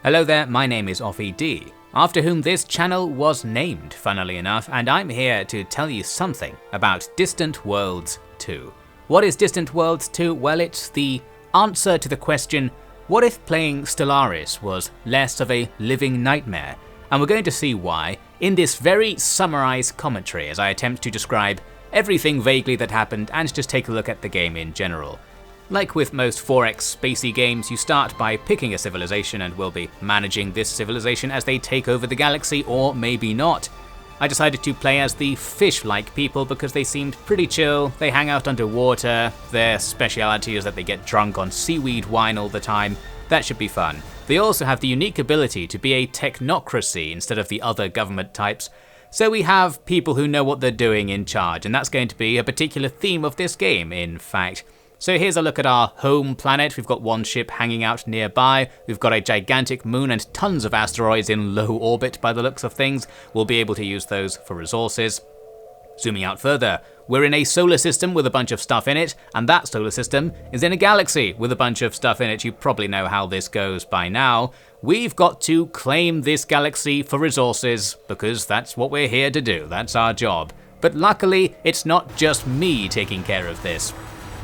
Hello there, my name is OffieD, after whom this channel was named, funnily enough, and I'm here to tell you something about Distant Worlds 2. What is Distant Worlds 2? Well, it's the answer to the question, what if playing Stellaris was less of a living nightmare? And we're going to see why in this very summarised commentary as I attempt to describe everything vaguely that happened and just take a look at the game in general. Like with most 4X spacey games, you start by picking a civilization and will be managing this civilization as they take over the galaxy, or maybe not. I decided to play as the fish-like people because they seemed pretty chill, they hang out underwater, their speciality is that they get drunk on seaweed wine all the time. That should be fun. They also have the unique ability to be a technocracy instead of the other government types, so we have people who know what they're doing in charge, and that's going to be a particular theme of this game, in fact. So here's a look at our home planet. We've got one ship hanging out nearby, we've got a gigantic moon and tons of asteroids in low orbit by the looks of things. We'll be able to use those for resources. Zooming out further, we're in a solar system with a bunch of stuff in it, and that solar system is in a galaxy with a bunch of stuff in it. You probably know how this goes by now. We've got to claim this galaxy for resources, because that's what we're here to do, that's our job. But luckily, it's not just me taking care of this.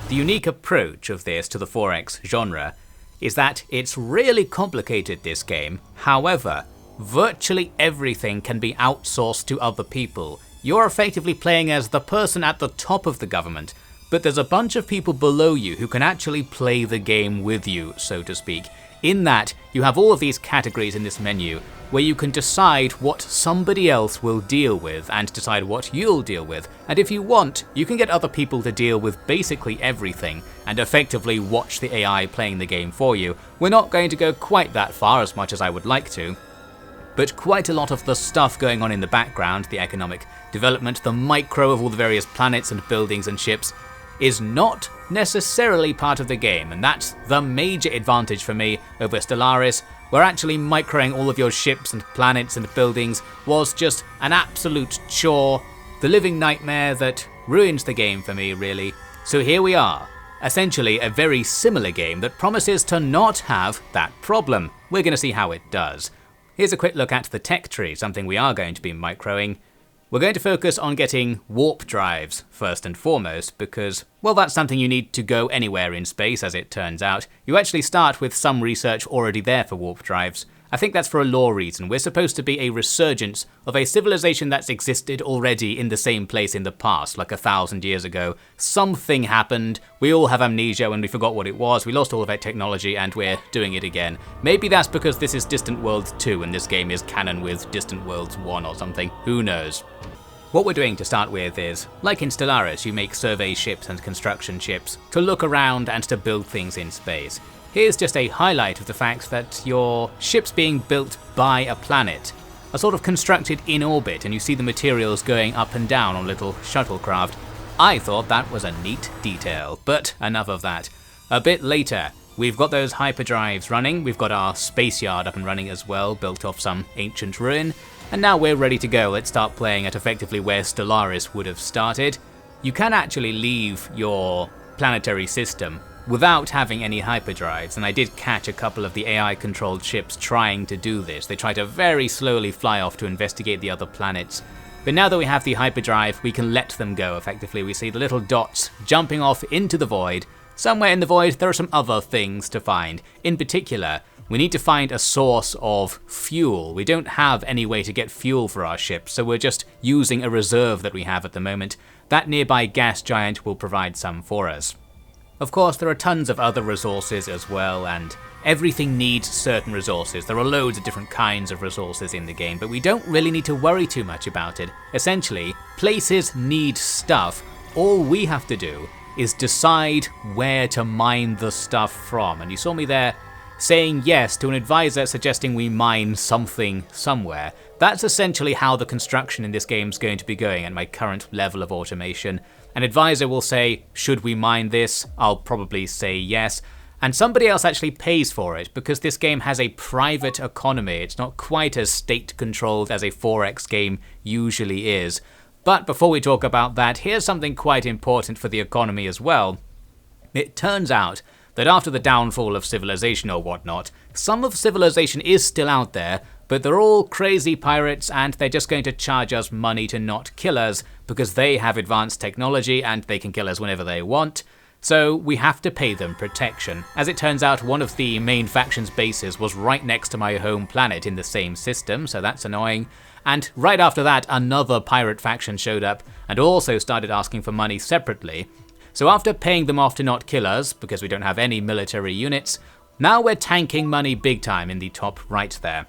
The unique approach of this to the 4X genre is that it's really complicated, this game. However, virtually everything can be outsourced to other people. You're effectively playing as the person at the top of the government, but there's a bunch of people below you who can actually play the game with you, so to speak. In that, you have all of these categories in this menu where you can decide what somebody else will deal with and decide what you'll deal with. And if you want, you can get other people to deal with basically everything and effectively watch the AI playing the game for you. We're not going to go quite that far, as much as I would like to, but quite a lot of the stuff going on in the background, the economic development, the micro of all the various planets and buildings and ships, is not necessarily part of the game, and that's the major advantage for me over Stellaris, where actually microing all of your ships and planets and buildings was just an absolute chore, the living nightmare that ruins the game for me, really. So here we are, essentially a very similar game that promises to not have that problem. We're going to see how it does. Here's a quick look at the tech tree, something we are going to be microing. We're going to focus on getting warp drives first and foremost because, well, that's something you need to go anywhere in space, as it turns out. You actually start with some research already there for warp drives. I think that's for a lore reason. We're supposed to be a resurgence of a civilization that's existed already in the same place in the past, like 1,000 years ago. Something happened, we all have amnesia and we forgot what it was, we lost all of our technology and we're doing it again. Maybe that's because this is Distant Worlds 2 and this game is canon with Distant Worlds 1 or something, who knows. What we're doing to start with is, like in Stellaris, you make survey ships and construction ships to look around and to build things in space. Here's just a highlight of the fact that your ship's being built by a planet, are sort of constructed in orbit, and you see the materials going up and down on little shuttlecraft. I thought that was a neat detail, but enough of that. A bit later, we've got those hyperdrives running, we've got our space yard up and running as well, built off some ancient ruin, and now we're ready to go. Let's start playing at effectively where Stellaris would have started. You can actually leave your planetary system without having any hyperdrives, and I did catch a couple of the AI-controlled ships trying to do this. They try to very slowly fly off to investigate the other planets. But now that we have the hyperdrive, we can let them go effectively. We see the little dots jumping off into the void. Somewhere in the void, there are some other things to find. In particular, we need to find a source of fuel. We don't have any way to get fuel for our ship, so we're just using a reserve that we have at the moment. That nearby gas giant will provide some for us. Of course, there are tons of other resources as well, and everything needs certain resources. There are loads of different kinds of resources in the game, but we don't really need to worry too much about it. Essentially, places need stuff. All we have to do is decide where to mine the stuff from. And you saw me there saying yes to an advisor suggesting we mine something somewhere. That's essentially how the construction in this game is going to be going at my current level of automation. An advisor will say, should we mine this? I'll probably say yes. And somebody else actually pays for it because this game has a private economy. It's not quite as state-controlled as a 4X game usually is. But before we talk about that, here's something quite important for the economy as well. It turns out that after the downfall of civilization or whatnot, some of civilization is still out there, but they're all crazy pirates and they're just going to charge us money to not kill us because they have advanced technology and they can kill us whenever they want. So we have to pay them protection. As it turns out, one of the main faction's bases was right next to my home planet in the same system, so that's annoying. And right after that, another pirate faction showed up and also started asking for money separately. So after paying them off to not kill us, because we don't have any military units, now we're tanking money big time in the top right there.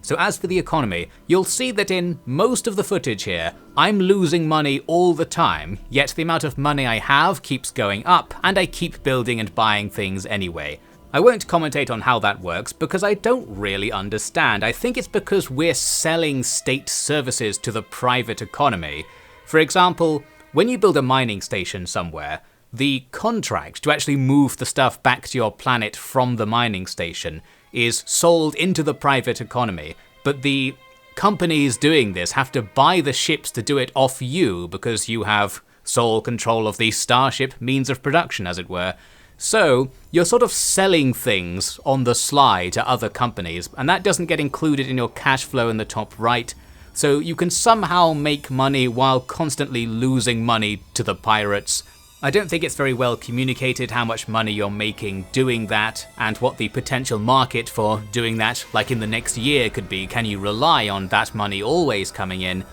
So as for the economy, you'll see that in most of the footage here, I'm losing money all the time, yet the amount of money I have keeps going up, and I keep building and buying things anyway. I won't commentate on how that works because I don't really understand. I think it's because we're selling state services to the private economy. For example, when you build a mining station somewhere, the contract to actually move the stuff back to your planet from the mining station is sold into the private economy, but the companies doing this have to buy the ships to do it off you because you have sole control of the starship means of production, as it were. So you're sort of selling things on the sly to other companies, and that doesn't get included in your cash flow in the top right. So you can somehow make money while constantly losing money to the pirates. I don't think it's very well communicated how much money you're making doing that and what the potential market for doing that, like in the next year, could be. Can you rely on that money always coming in?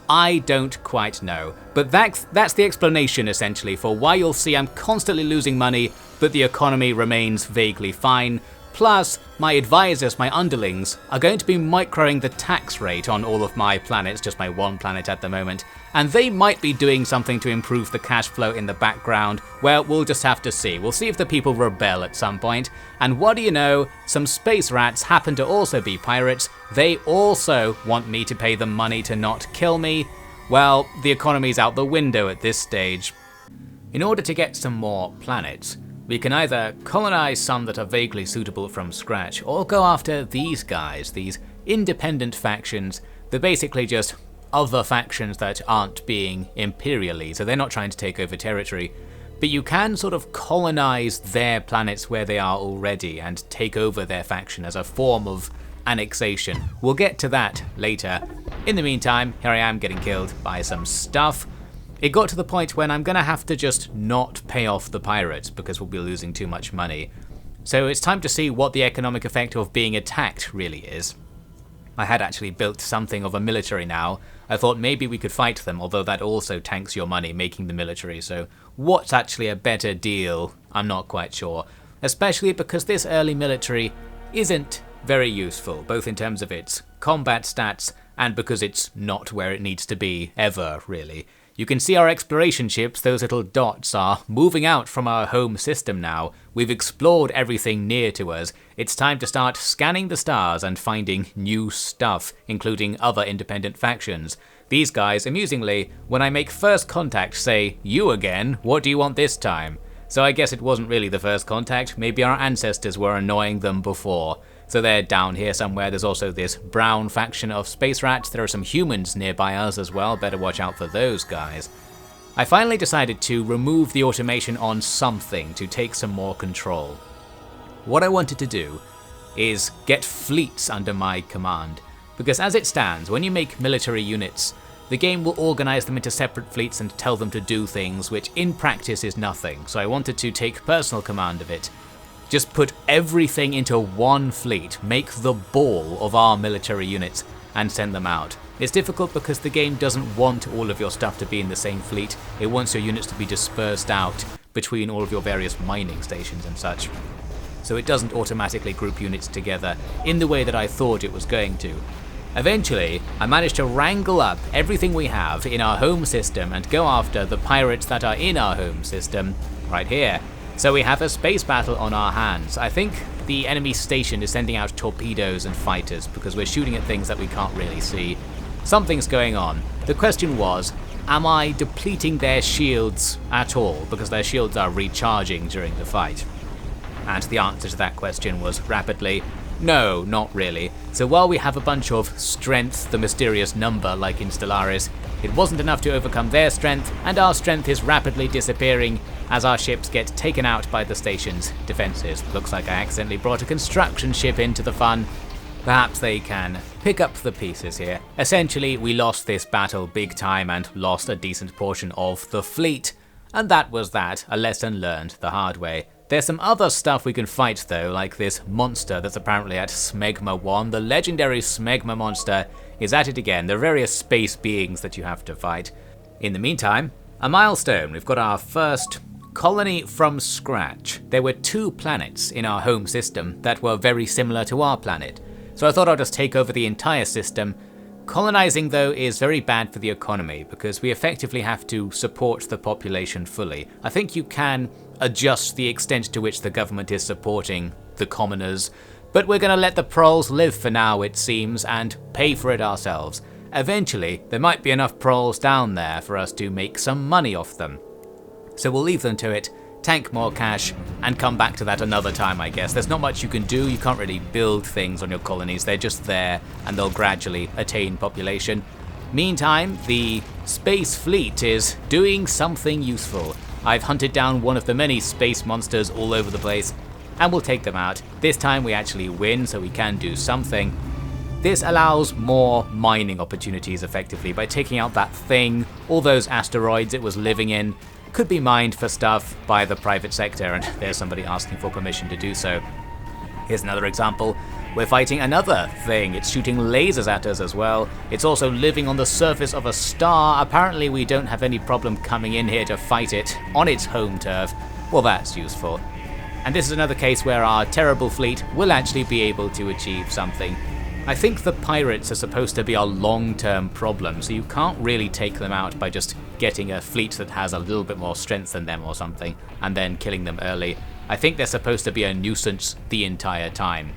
I don't quite know. But that's the explanation essentially for why you'll see I'm constantly losing money, but the economy remains vaguely fine. Plus, my advisors, my underlings, are going to be microing the tax rate on all of my planets, just my one planet at the moment, and they might be doing something to improve the cash flow in the background. Well, we'll just have to see. We'll see if the people rebel at some point. And what do you know, some space rats happen to also be pirates. They also want me to pay them money to not kill me. Well, the economy's out the window at this stage. In order to get some more planets, we can either colonize some that are vaguely suitable from scratch, or go after these guys, these independent factions. They're basically just other factions that aren't being imperially, so they're not trying to take over territory. But you can sort of colonize their planets where they are already and take over their faction as a form of annexation. We'll get to that later. In the meantime, here I am getting killed by some stuff. It got to the point when I'm going to have to just not pay off the pirates because we'll be losing too much money. So it's time to see what the economic effect of being attacked really is. I had actually built something of a military now. I thought maybe we could fight them, although that also tanks your money making the military, so what's actually a better deal? I'm not quite sure. Especially because this early military isn't very useful, both in terms of its combat stats and because it's not where it needs to be ever, really. You can see our exploration ships, those little dots, are moving out from our home system now. We've explored everything near to us. It's time to start scanning the stars and finding new stuff, including other independent factions. These guys, amusingly, when I make first contact, say, "You again? What do you want this time?" So I guess it wasn't really the first contact, maybe our ancestors were annoying them before. So they're down here somewhere. There's also this brown faction of space rats. There are some humans nearby us as well, better watch out for those guys. I finally decided to remove the automation on something to take some more control. What I wanted to do is get fleets under my command, because as it stands, when you make military units, the game will organize them into separate fleets and tell them to do things, which in practice is nothing, so I wanted to take personal command of it. Just put everything into one fleet, make the ball of our military units, and send them out. It's difficult because the game doesn't want all of your stuff to be in the same fleet. It wants your units to be dispersed out between all of your various mining stations and such. So it doesn't automatically group units together in the way that I thought it was going to. Eventually, I managed to wrangle up everything we have in our home system and go after the pirates that are in our home system right here. So we have a space battle on our hands. I think the enemy station is sending out torpedoes and fighters because we're shooting at things that we can't really see. Something's going on. The question was, am I depleting their shields at all? Because their shields are recharging during the fight. And the answer to that question was rapidly, No, not really. So while we have a bunch of strength, the mysterious number like in Stellaris, it wasn't enough to overcome their strength, and our strength is rapidly disappearing as our ships get taken out by the station's defences. Looks like I accidentally brought a construction ship into the fun. Perhaps they can pick up the pieces here. Essentially, we lost this battle big time and lost a decent portion of the fleet. And that was that, a lesson learned the hard way. There's some other stuff we can fight though, like this monster that's apparently at Smegma 1. The legendary Smegma monster is at it again. There are various space beings that you have to fight. In the meantime, a milestone. We've got our first colony from scratch. There were 2 planets in our home system that were very similar to our planet. So I thought I'd just take over the entire system. Colonizing though is very bad for the economy because we effectively have to support the population fully. I think you can adjust the extent to which the government is supporting the commoners, but we're going to let the proles live for now it seems and pay for it ourselves. Eventually there might be enough proles down there for us to make some money off them. So we'll leave them to it, tank more cash, and come back to that another time I guess. There's not much you can do, you can't really build things on your colonies, they're just there and they'll gradually attain population. Meantime, the space fleet is doing something useful. I've hunted down one of the many space monsters all over the place, and we'll take them out. This time we actually win, so we can do something. This allows more mining opportunities effectively by taking out that thing. All those asteroids it was living in could be mined for stuff by the private sector, and there's somebody asking for permission to do so. Here's another example. We're fighting another thing. It's shooting lasers at us as well. It's also living on the surface of a star. Apparently we don't have any problem coming in here to fight it on its home turf. Well, that's useful. And this is another case where our terrible fleet will actually be able to achieve something. I think the pirates are supposed to be a long-term problem, so you can't really take them out by just getting a fleet that has a little bit more strength than them or something, and then killing them early. I think they're supposed to be a nuisance the entire time.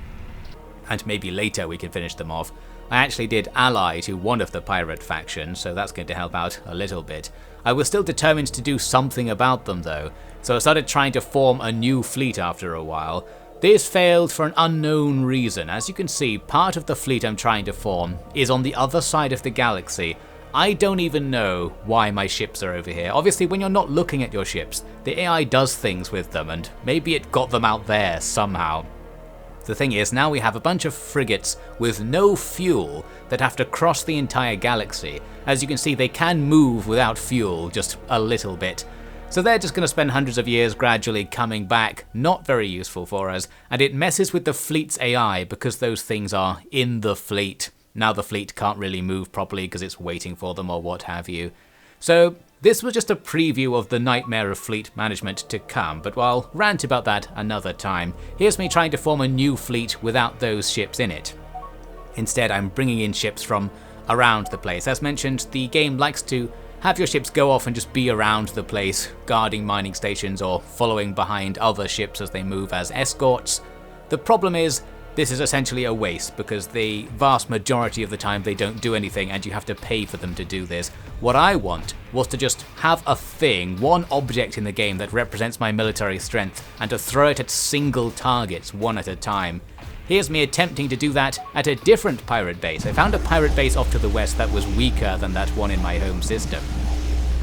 And maybe later we can finish them off. I actually did ally to one of the pirate factions, so that's going to help out a little bit. I was still determined to do something about them though, so I started trying to form a new fleet after a while. This failed for an unknown reason. As you can see, part of the fleet I'm trying to form is on the other side of the galaxy. I don't even know why my ships are over here. Obviously, when you're not looking at your ships, the AI does things with them, and maybe it got them out there somehow. The thing is, now we have a bunch of frigates with no fuel that have to cross the entire galaxy. As you can see, they can move without fuel, just a little bit. So they're just going to spend hundreds of years gradually coming back, not very useful for us, and it messes with the fleet's AI because those things are in the fleet. Now the fleet can't really move properly because it's waiting for them or what have you. So this was just a preview of the nightmare of fleet management to come, but I'll rant about that another time. Here's me trying to form a new fleet without those ships in it. Instead, I'm bringing in ships from around the place. As mentioned, the game likes to have your ships go off and just be around the place, guarding mining stations or following behind other ships as they move as escorts. The problem is, this is essentially a waste because the vast majority of the time they don't do anything and you have to pay for them to do this. What I want was to just have a thing, one object in the game that represents my military strength, and to throw it at single targets one at a time. Here's me attempting to do that at a different pirate base. I found a pirate base off to the west that was weaker than that one in my home system.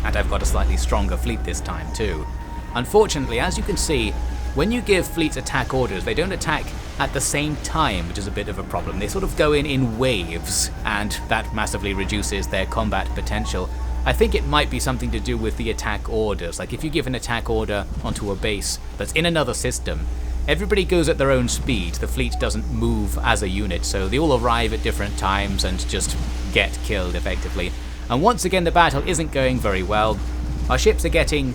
And I've got a slightly stronger fleet this time too. Unfortunately, as you can see, when you give fleets attack orders, they don't attack at the same time, which is a bit of a problem. They sort of go in waves, and that massively reduces their combat potential. I think it might be something to do with the attack orders. Like if you give an attack order onto a base that's in another system, everybody goes at their own speed. The fleet doesn't move as a unit, so they all arrive at different times and just get killed effectively. And once again, the battle isn't going very well. Our ships are getting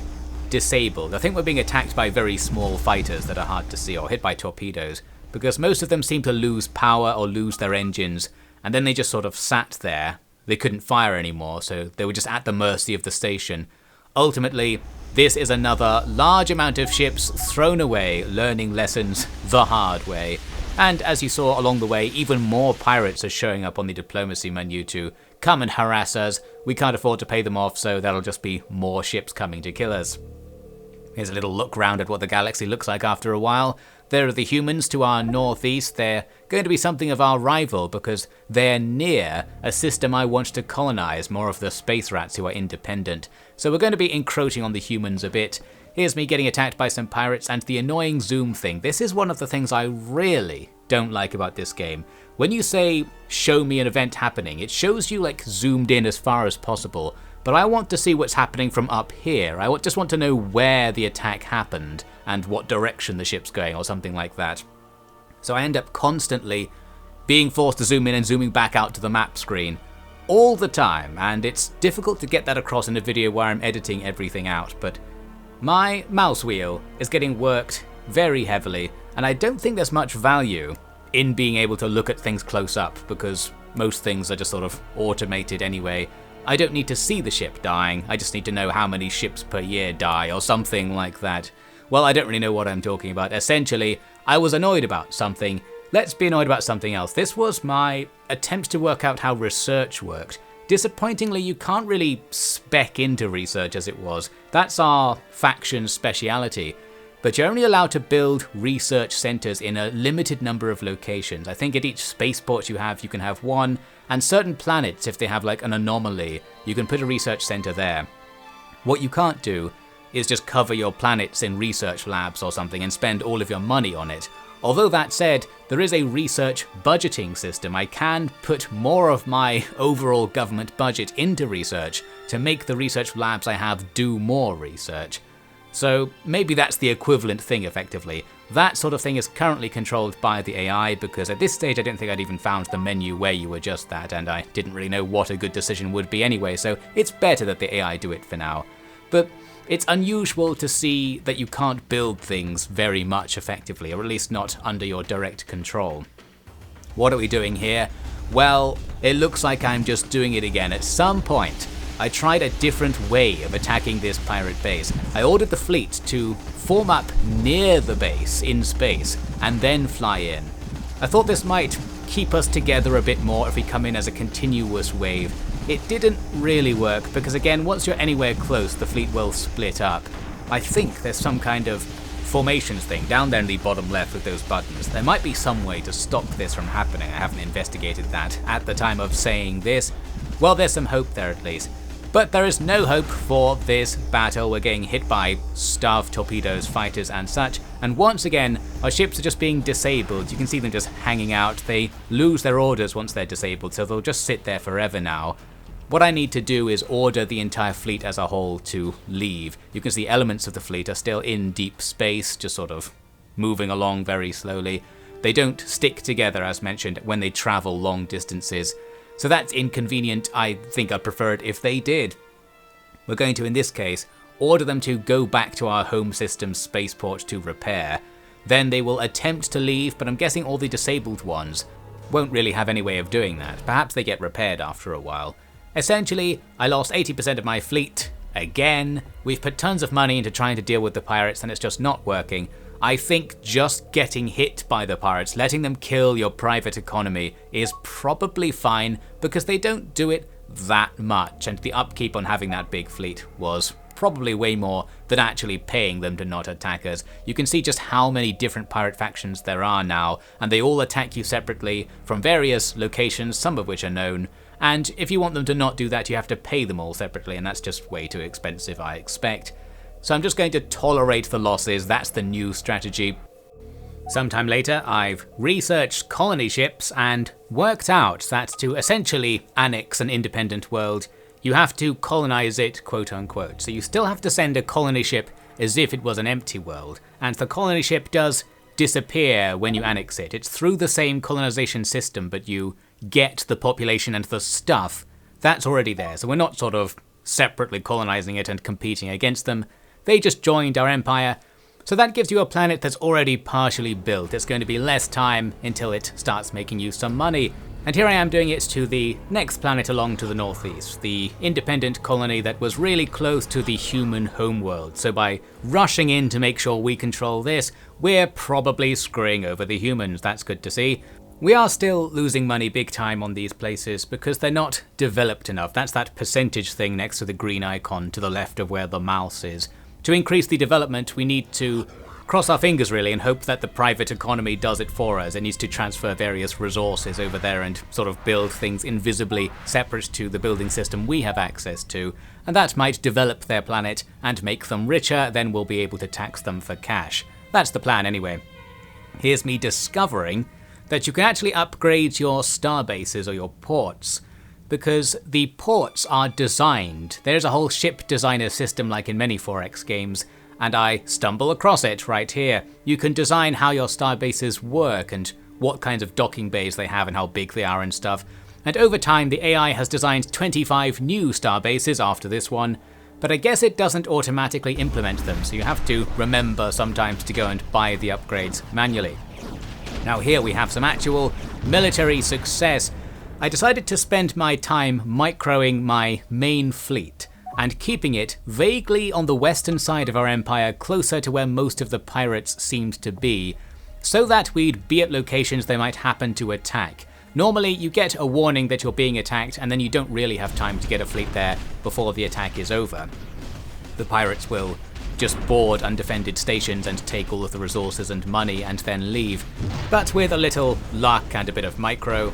disabled. I think we're being attacked by very small fighters that are hard to see, or hit by torpedoes, because most of them seem to lose power or lose their engines, and then they just sort of sat there. They couldn't fire anymore, so they were just at the mercy of the station. Ultimately, this is another large amount of ships thrown away, learning lessons the hard way. And as you saw along the way, even more pirates are showing up on the diplomacy menu to come and harass us. We can't afford to pay them off, so that'll just be more ships coming to kill us. Here's a little look round at what the galaxy looks like after a while. There are the humans to our northeast. They're going to be something of our rival because they're near a system I want to colonize, more of the space rats who are independent. So we're going to be encroaching on the humans a bit. Here's me getting attacked by some pirates and the annoying zoom thing. This is one of the things I really don't like about this game. When you say, show me an event happening, it shows you like zoomed in as far as possible, but I want to see what's happening from up here. I just want to know where the attack happened and what direction the ship's going or something like that. So I end up constantly being forced to zoom in and zooming back out to the map screen all the time, and it's difficult to get that across in a video where I'm editing everything out, but my mouse wheel is getting worked very heavily, and I don't think there's much value in being able to look at things close up because most things are just sort of automated anyway. I don't need to see the ship dying, I just need to know how many ships per year die or something like that. Well, I don't really know what I'm talking about. Essentially, I was annoyed about something. Let's be annoyed about something else. This was my attempt to work out how research worked. Disappointingly, you can't really spec into research as it was. That's our faction's speciality. But you're only allowed to build research centers in a limited number of locations. I think at each spaceport you can have one, and certain planets, if they have like an anomaly, you can put a research center there. What you can't do is just cover your planets in research labs or something and spend all of your money on it. Although that said, there is a research budgeting system. I can put more of my overall government budget into research to make the research labs I have do more research. So maybe that's the equivalent thing effectively. That sort of thing is currently controlled by the AI because at this stage I don't think I'd even found the menu where you adjust that, and I didn't really know what a good decision would be anyway, so it's better that the AI do it for now. But it's unusual to see that you can't build things very much effectively, or at least not under your direct control. What are we doing here? Well, it looks like I'm just doing it again. At some point, I tried a different way of attacking this pirate base. I ordered the fleet to form up near the base in space and then fly in. I thought this might keep us together a bit more if we come in as a continuous wave. It didn't really work because again, once you're anywhere close, the fleet will split up. I think there's some kind of formations thing down there in the bottom left with those buttons. There might be some way to stop this from happening. I haven't investigated that at the time of saying this. Well, there's some hope there at least. But there is no hope for this battle. We're getting hit by staff torpedoes, fighters and such, and once again our ships are just being disabled. You can see them just hanging out. They lose their orders once they're disabled, so they'll just sit there forever now. What I need to do is order the entire fleet as a whole to leave. You can see elements of the fleet are still in deep space, just sort of moving along very slowly. They don't stick together as mentioned when they travel long distances. So that's inconvenient. I think I'd prefer it if they did. We're going to, in this case, order them to go back to our home system spaceport to repair. Then they will attempt to leave, but I'm guessing all the disabled ones won't really have any way of doing that. Perhaps they get repaired after a while. Essentially, I lost 80% of my fleet again. We've put tons of money into trying to deal with the pirates and it's just not working. I think just getting hit by the pirates, letting them kill your private economy is probably fine because they don't do it that much, and the upkeep on having that big fleet was probably way more than actually paying them to not attack us. You can see just how many different pirate factions there are now, and they all attack you separately from various locations, some of which are known. And if you want them to not do that, you have to pay them all separately, and that's just way too expensive, I expect. So I'm just going to tolerate the losses. That's the new strategy. Sometime later, I've researched colony ships and worked out that to essentially annex an independent world, you have to colonize it, quote unquote. So you still have to send a colony ship as if it was an empty world, and the colony ship does disappear when you annex it. It's through the same colonization system, but you get the population and the stuff that's already there. So we're not sort of separately colonizing it and competing against them. They just joined our empire. So that gives you a planet that's already partially built. It's going to be less time until it starts making you some money. And here I am doing it to the next planet along to the northeast, the independent colony that was really close to the human homeworld. So by rushing in to make sure we control this, we're probably screwing over the humans. That's good to see. We are still losing money big time on these places because they're not developed enough. That's that percentage thing next to the green icon to the left of where the mouse is. To increase the development, we need to cross our fingers really and hope that the private economy does it for us. It needs to transfer various resources over there and sort of build things invisibly separate to the building system we have access to, and that might develop their planet and make them richer, then we'll be able to tax them for cash. That's the plan anyway. Here's me discovering that you can actually upgrade your star bases or your ports, because the ports are designed. There's a whole ship designer system like in many 4X games, and I stumble across it right here. You can design how your star bases work and what kinds of docking bays they have and how big they are and stuff. And over time the AI has designed 25 new star bases after this one, but I guess it doesn't automatically implement them, so you have to remember sometimes to go and buy the upgrades manually. Now here we have some actual military success. I decided to spend my time microing my main fleet and keeping it vaguely on the western side of our empire, closer to where most of the pirates seemed to be, so that we'd be at locations they might happen to attack. Normally you get a warning that you're being attacked and then you don't really have time to get a fleet there before the attack is over. The pirates will just board undefended stations and take all of the resources and money and then leave. But with a little luck and a bit of micro,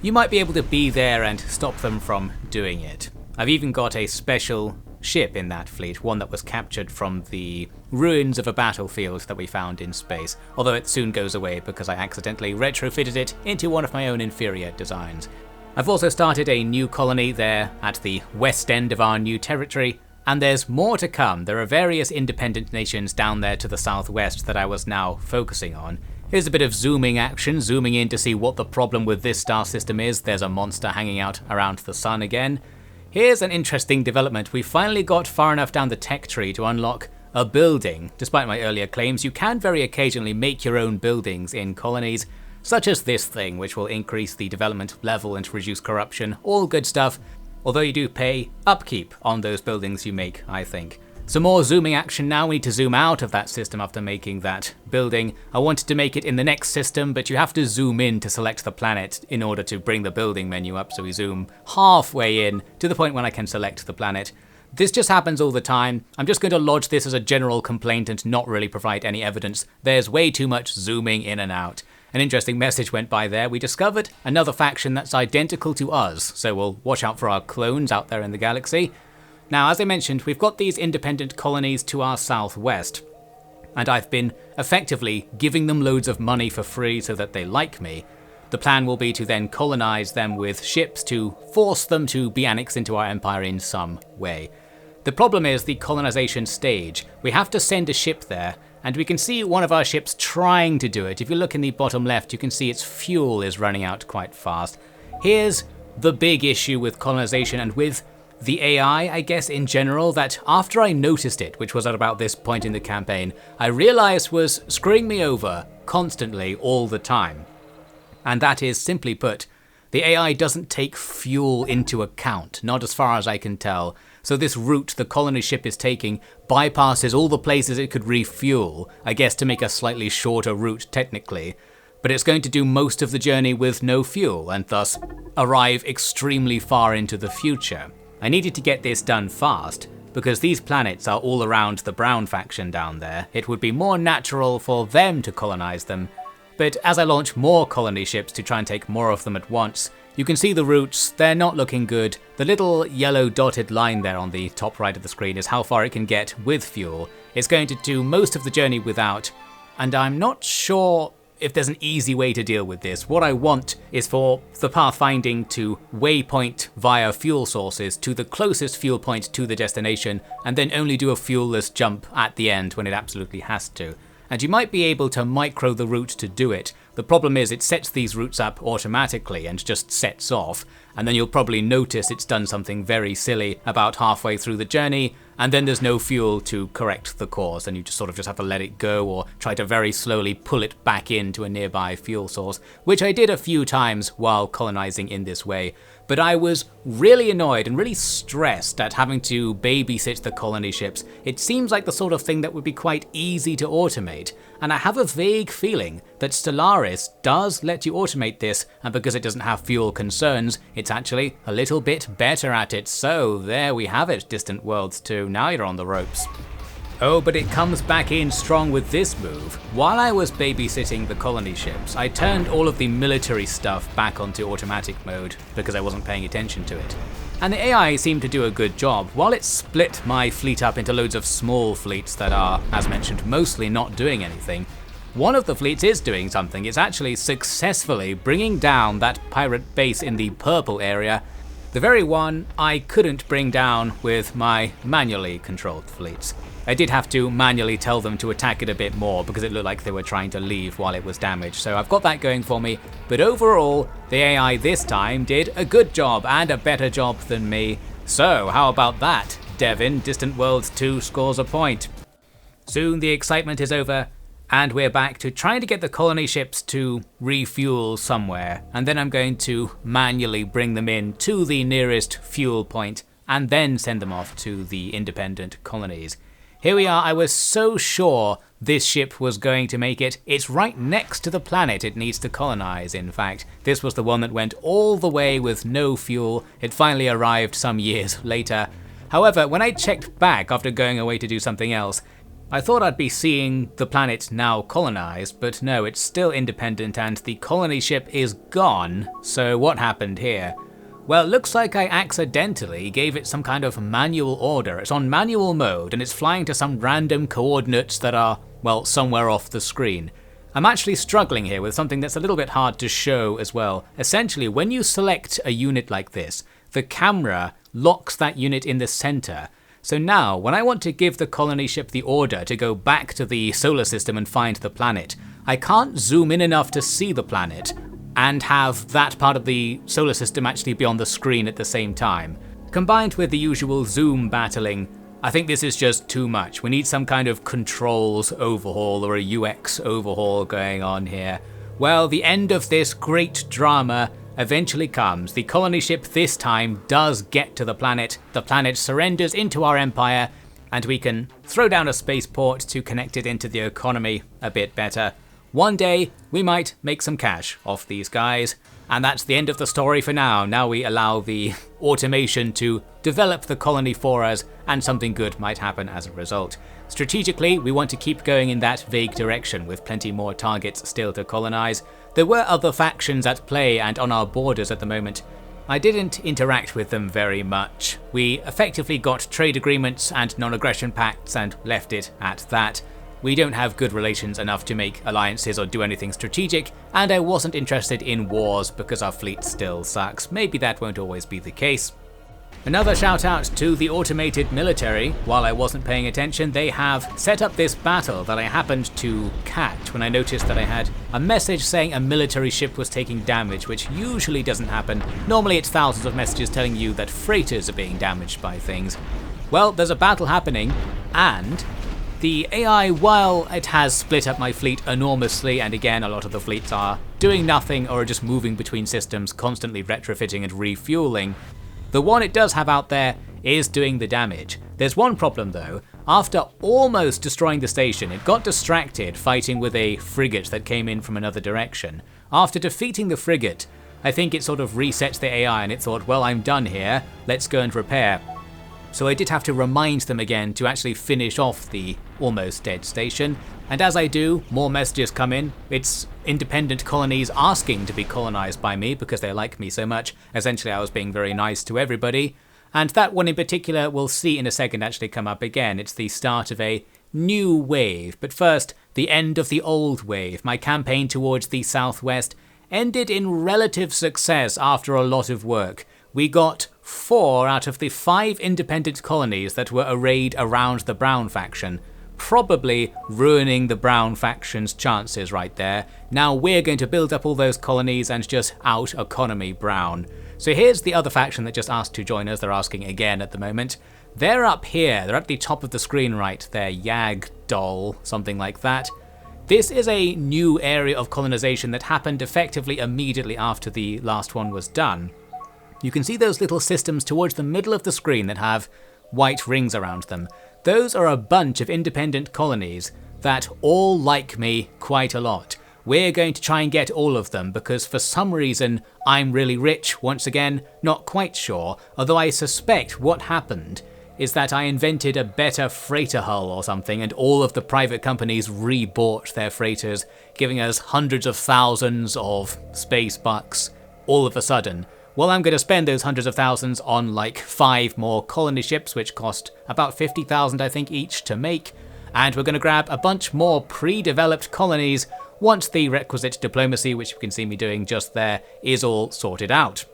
you might be able to be there and stop them from doing it. I've even got a special ship in that fleet, one that was captured from the ruins of a battlefield that we found in space, although it soon goes away because I accidentally retrofitted it into one of my own inferior designs. I've also started a new colony there at the west end of our new territory, and there's more to come. There are various independent nations down there to the southwest that I was now focusing on. Here's a bit of zooming action, zooming in to see what the problem with this star system is. There's a monster hanging out around the sun again. Here's an interesting development. We finally got far enough down the tech tree to unlock a building. Despite my earlier claims, you can very occasionally make your own buildings in colonies, such as this thing, which will increase the development level and reduce corruption. All good stuff, although you do pay upkeep on those buildings you make, I think. Some more zooming action now. We need to zoom out of that system after making that building. I wanted to make it in the next system, but you have to zoom in to select the planet in order to bring the building menu up, so we zoom halfway in to the point when I can select the planet. This just happens all the time. I'm just going to lodge this as a general complaint and not really provide any evidence. There's way too much zooming in and out. An interesting message went by there. We discovered another faction that's identical to us, so we'll watch out for our clones out there in the galaxy. Now, as I mentioned, we've got these independent colonies to our southwest, and I've been effectively giving them loads of money for free so that they like me. The plan will be to then colonize them with ships to force them to be annexed into our empire in some way. The problem is the colonization stage. We have to send a ship there, and we can see one of our ships trying to do it. If you look in the bottom left, you can see its fuel is running out quite fast. Here's the big issue with colonization and with the AI, I guess, in general, that after I noticed it, which was at about this point in the campaign, I realized was screwing me over constantly all the time. And that is, simply put, the AI doesn't take fuel into account, not as far as I can tell. So this route the colony ship is taking bypasses all the places it could refuel, I guess to make a slightly shorter route technically. But it's going to do most of the journey with no fuel, and thus arrive extremely far into the future. I needed to get this done fast, because these planets are all around the Brown faction down there. It would be more natural for them to colonize them, but as I launch more colony ships to try and take more of them at once, you can see the routes, they're not looking good. The little yellow dotted line there on the top right of the screen is how far it can get with fuel. It's going to do most of the journey without, and I'm not sure if there's an easy way to deal with this. What I want is for the pathfinding to waypoint via fuel sources to the closest fuel point to the destination, and then only do a fuelless jump at the end when it absolutely has to. And you might be able to micro the route to do it. The problem is it sets these routes up automatically and just sets off, and then you'll probably notice it's done something very silly about halfway through the journey, and then there's no fuel to correct the course, and you just have to let it go or try to very slowly pull it back into a nearby fuel source, which I did a few times while colonizing in this way. But I was really annoyed and really stressed at having to babysit the colony ships. It seems like the sort of thing that would be quite easy to automate, and I have a vague feeling that Stellaris does let you automate this, and because it doesn't have fuel concerns, it's actually a little bit better at it. So there we have it, Distant Worlds 2, now you're on the ropes. Oh, but it comes back in strong with this move. While I was babysitting the colony ships, I turned all of the military stuff back onto automatic mode because I wasn't paying attention to it. And the AI seemed to do a good job. While it split my fleet up into loads of small fleets that are, as mentioned, mostly not doing anything, one of the fleets is doing something. It's actually successfully bringing down that pirate base in the purple area, the very one I couldn't bring down with my manually controlled fleets. I did have to manually tell them to attack it a bit more because it looked like they were trying to leave while it was damaged, so I've got that going for me. But overall, the AI this time did a good job and a better job than me. So how about that? Devin, Distant Worlds 2 scores a point. Soon the excitement is over, and we're back to trying to get the colony ships to refuel somewhere, and then I'm going to manually bring them in to the nearest fuel point and then send them off to the independent colonies. Here we are. I was so sure this ship was going to make it. It's right next to the planet it needs to colonize, in fact. This was the one that went all the way with no fuel. It finally arrived some years later. However, when I checked back after going away to do something else, I thought I'd be seeing the planet now colonized, but no, it's still independent and the colony ship is gone. So what happened here? Well, it looks like I accidentally gave it some kind of manual order. It's on manual mode and it's flying to some random coordinates that are, well, somewhere off the screen. I'm actually struggling here with something that's a little bit hard to show as well. Essentially, when you select a unit like this, the camera locks that unit in the center. So now, when I want to give the colony ship the order to go back to the solar system and find the planet, I can't zoom in enough to see the planet and have that part of the solar system actually be on the screen at the same time. Combined with the usual zoom battling, I think this is just too much. We need some kind of controls overhaul or a UX overhaul going on here. Well, the end of this great drama eventually comes. The colony ship this time does get to the planet surrenders into our empire, and we can throw down a spaceport to connect it into the economy a bit better. One day, we might make some cash off these guys, and that's the end of the story for now. Now we allow the automation to develop the colony for us, and something good might happen as a result. Strategically, we want to keep going in that vague direction with plenty more targets still to colonize. There were other factions at play and on our borders at the moment. I didn't interact with them very much. We effectively got trade agreements and non-aggression pacts and left it at that. We don't have good relations enough to make alliances or do anything strategic, and I wasn't interested in wars because our fleet still sucks. Maybe that won't always be the case. Another shout out to the automated military. While I wasn't paying attention, they have set up this battle that I happened to catch when I noticed that I had a message saying a military ship was taking damage, which usually doesn't happen. Normally it's thousands of messages telling you that freighters are being damaged by things. Well, there's a battle happening, and the AI, while it has split up my fleet enormously, and again a lot of the fleets are doing nothing or are just moving between systems, constantly retrofitting and refueling, the one it does have out there is doing the damage. There's one problem though. After almost destroying the station, it got distracted fighting with a frigate that came in from another direction. After defeating the frigate, I think it sort of resets the AI and it thought, well, I'm done here, let's go and repair. So I did have to remind them again to actually finish off the almost dead station. And as I do, more messages come in. It's independent colonies asking to be colonized by me because they like me so much. Essentially, I was being very nice to everybody. And that one in particular we'll see in a second actually come up again. It's the start of a new wave. But first, the end of the old wave. My campaign towards the southwest ended in relative success after a lot of work. We got 4 out of the 5 independent colonies that were arrayed around the Brown faction, probably ruining the Brown faction's chances right there. Now we're going to build up all those colonies and just out-economy Brown. So here's the other faction that just asked to join us. They're asking again at the moment. They're up here. They're at the top of the screen right there. Yagdol, something like that. This is a new area of colonization that happened effectively immediately after the last one was done. You can see those little systems towards the middle of the screen that have white rings around them. Those are a bunch of independent colonies that all like me quite a lot. We're going to try and get all of them because for some reason I'm really rich. Once again, not quite sure, although I suspect what happened is that I invented a better freighter hull or something, and all of the private companies rebought their freighters, giving us hundreds of thousands of space bucks all of a sudden. Well, I'm going to spend those hundreds of thousands on like 5 more colony ships, which cost about 50,000 I think each to make, and we're going to grab a bunch more pre-developed colonies once the requisite diplomacy, which you can see me doing just there, is all sorted out.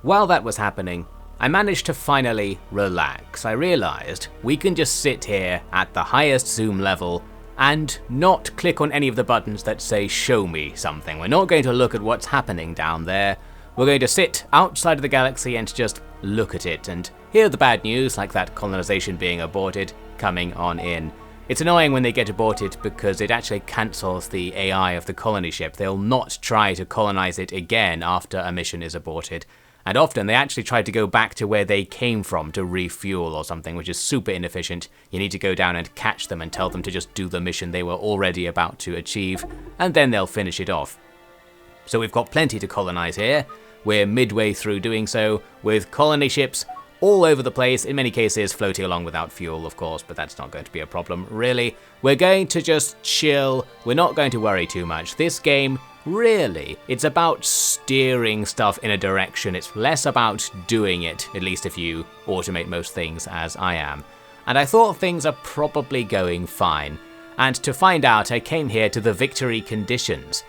While that was happening, I managed to finally relax. I realised we can just sit here at the highest zoom level and not click on any of the buttons that say show me something. We're not going to look at what's happening down there. We're going to sit outside of the galaxy and just look at it and hear the bad news, like that colonization being aborted, coming on in. It's annoying when they get aborted because it actually cancels the AI of the colony ship. They'll not try to colonize it again after a mission is aborted. And often they actually try to go back to where they came from to refuel or something, which is super inefficient. You need to go down and catch them and tell them to just do the mission they were already about to achieve, and then they'll finish it off. So we've got plenty to colonize here. We're midway through doing so, with colony ships all over the place, in many cases floating along without fuel, of course, but that's not going to be a problem, really. We're going to just chill. We're not going to worry too much. This game, really, it's about steering stuff in a direction. It's less about doing it, at least if you automate most things as I am. And I thought things are probably going fine. And to find out, I came here to the victory conditions.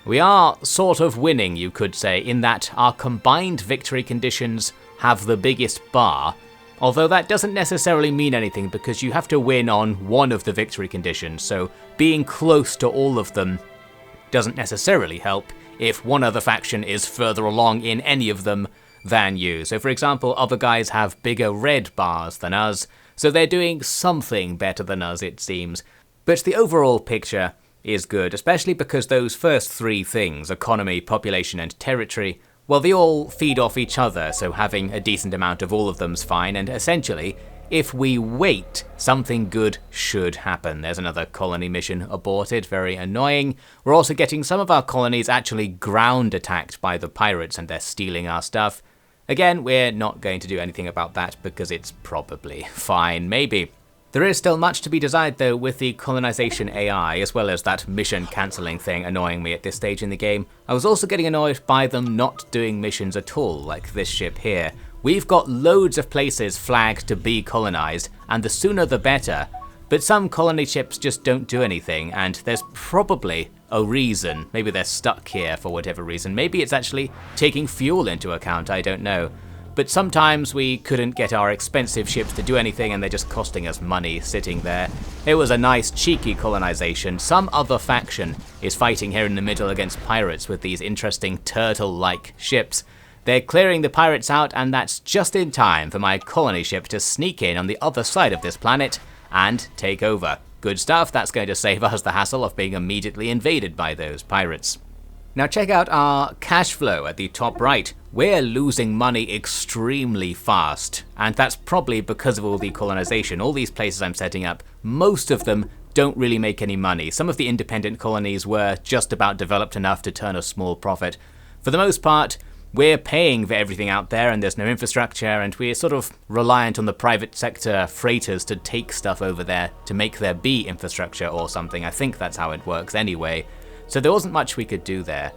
We are sort of winning, you could say, in that our combined victory conditions have the biggest bar, although that doesn't necessarily mean anything because you have to win on one of the victory conditions, so being close to all of them doesn't necessarily help if one other faction is further along in any of them than you. So for example, other guys have bigger red bars than us, so they're doing something better than us, it seems. But the overall picture is good, especially because those first 3 things, economy, population and territory, well, they all feed off each other, so having a decent amount of all of them's fine, and essentially, if we wait, something good should happen. There's another colony mission aborted, very annoying. We're also getting some of our colonies actually ground attacked by the pirates and they're stealing our stuff. Again, we're not going to do anything about that because it's probably fine, maybe. There is still much to be desired though with the Colonization AI, as well as that mission cancelling thing annoying me at this stage in the game. I was also getting annoyed by them not doing missions at all, like this ship here. We've got loads of places flagged to be colonized, and the sooner the better, but some colony ships just don't do anything, and there's probably a reason. Maybe they're stuck here for whatever reason. Maybe it's actually taking fuel into account, I don't know. But sometimes we couldn't get our expensive ships to do anything and they're just costing us money sitting there. It was a nice cheeky colonization. Some other faction is fighting here in the middle against pirates with these interesting turtle-like ships. They're clearing the pirates out, and that's just in time for my colony ship to sneak in on the other side of this planet and take over. Good stuff, that's going to save us the hassle of being immediately invaded by those pirates. Now check out our cash flow at the top right. We're losing money extremely fast, and that's probably because of all the colonization. All these places I'm setting up, most of them don't really make any money. Some of the independent colonies were just about developed enough to turn a small profit. For the most part, we're paying for everything out there and there's no infrastructure, and we're sort of reliant on the private sector freighters to take stuff over there to make there be infrastructure or something. I think that's how it works anyway. So there wasn't much we could do there.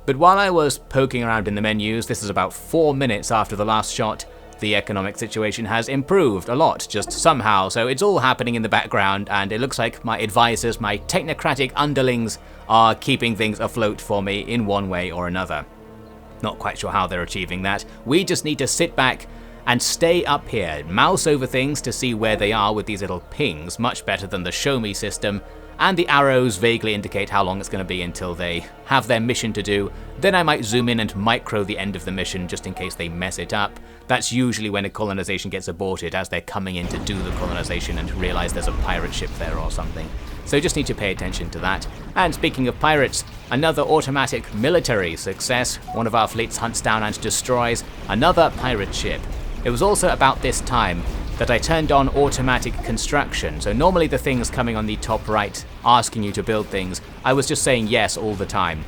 But while I was poking around in the menus, this is about 4 minutes after the last shot, the economic situation has improved a lot, just somehow. So it's all happening in the background, and it looks like my advisors, my technocratic underlings, are keeping things afloat for me in one way or another. Not quite sure how they're achieving that. We just need to sit back and stay up here, mouse over things to see where they are with these little pings, much better than the show me system, and the arrows vaguely indicate how long it's going to be until they have their mission to do. Then I might zoom in and micro the end of the mission just in case they mess it up. That's usually when a colonization gets aborted, as they're coming in to do the colonization and realize there's a pirate ship there or something. So just need to pay attention to that. And speaking of pirates, another automatic military success. One of our fleets hunts down and destroys another pirate ship. It was also about this time that I turned on automatic construction. So normally the things coming on the top right asking you to build things, I was just saying yes all the time.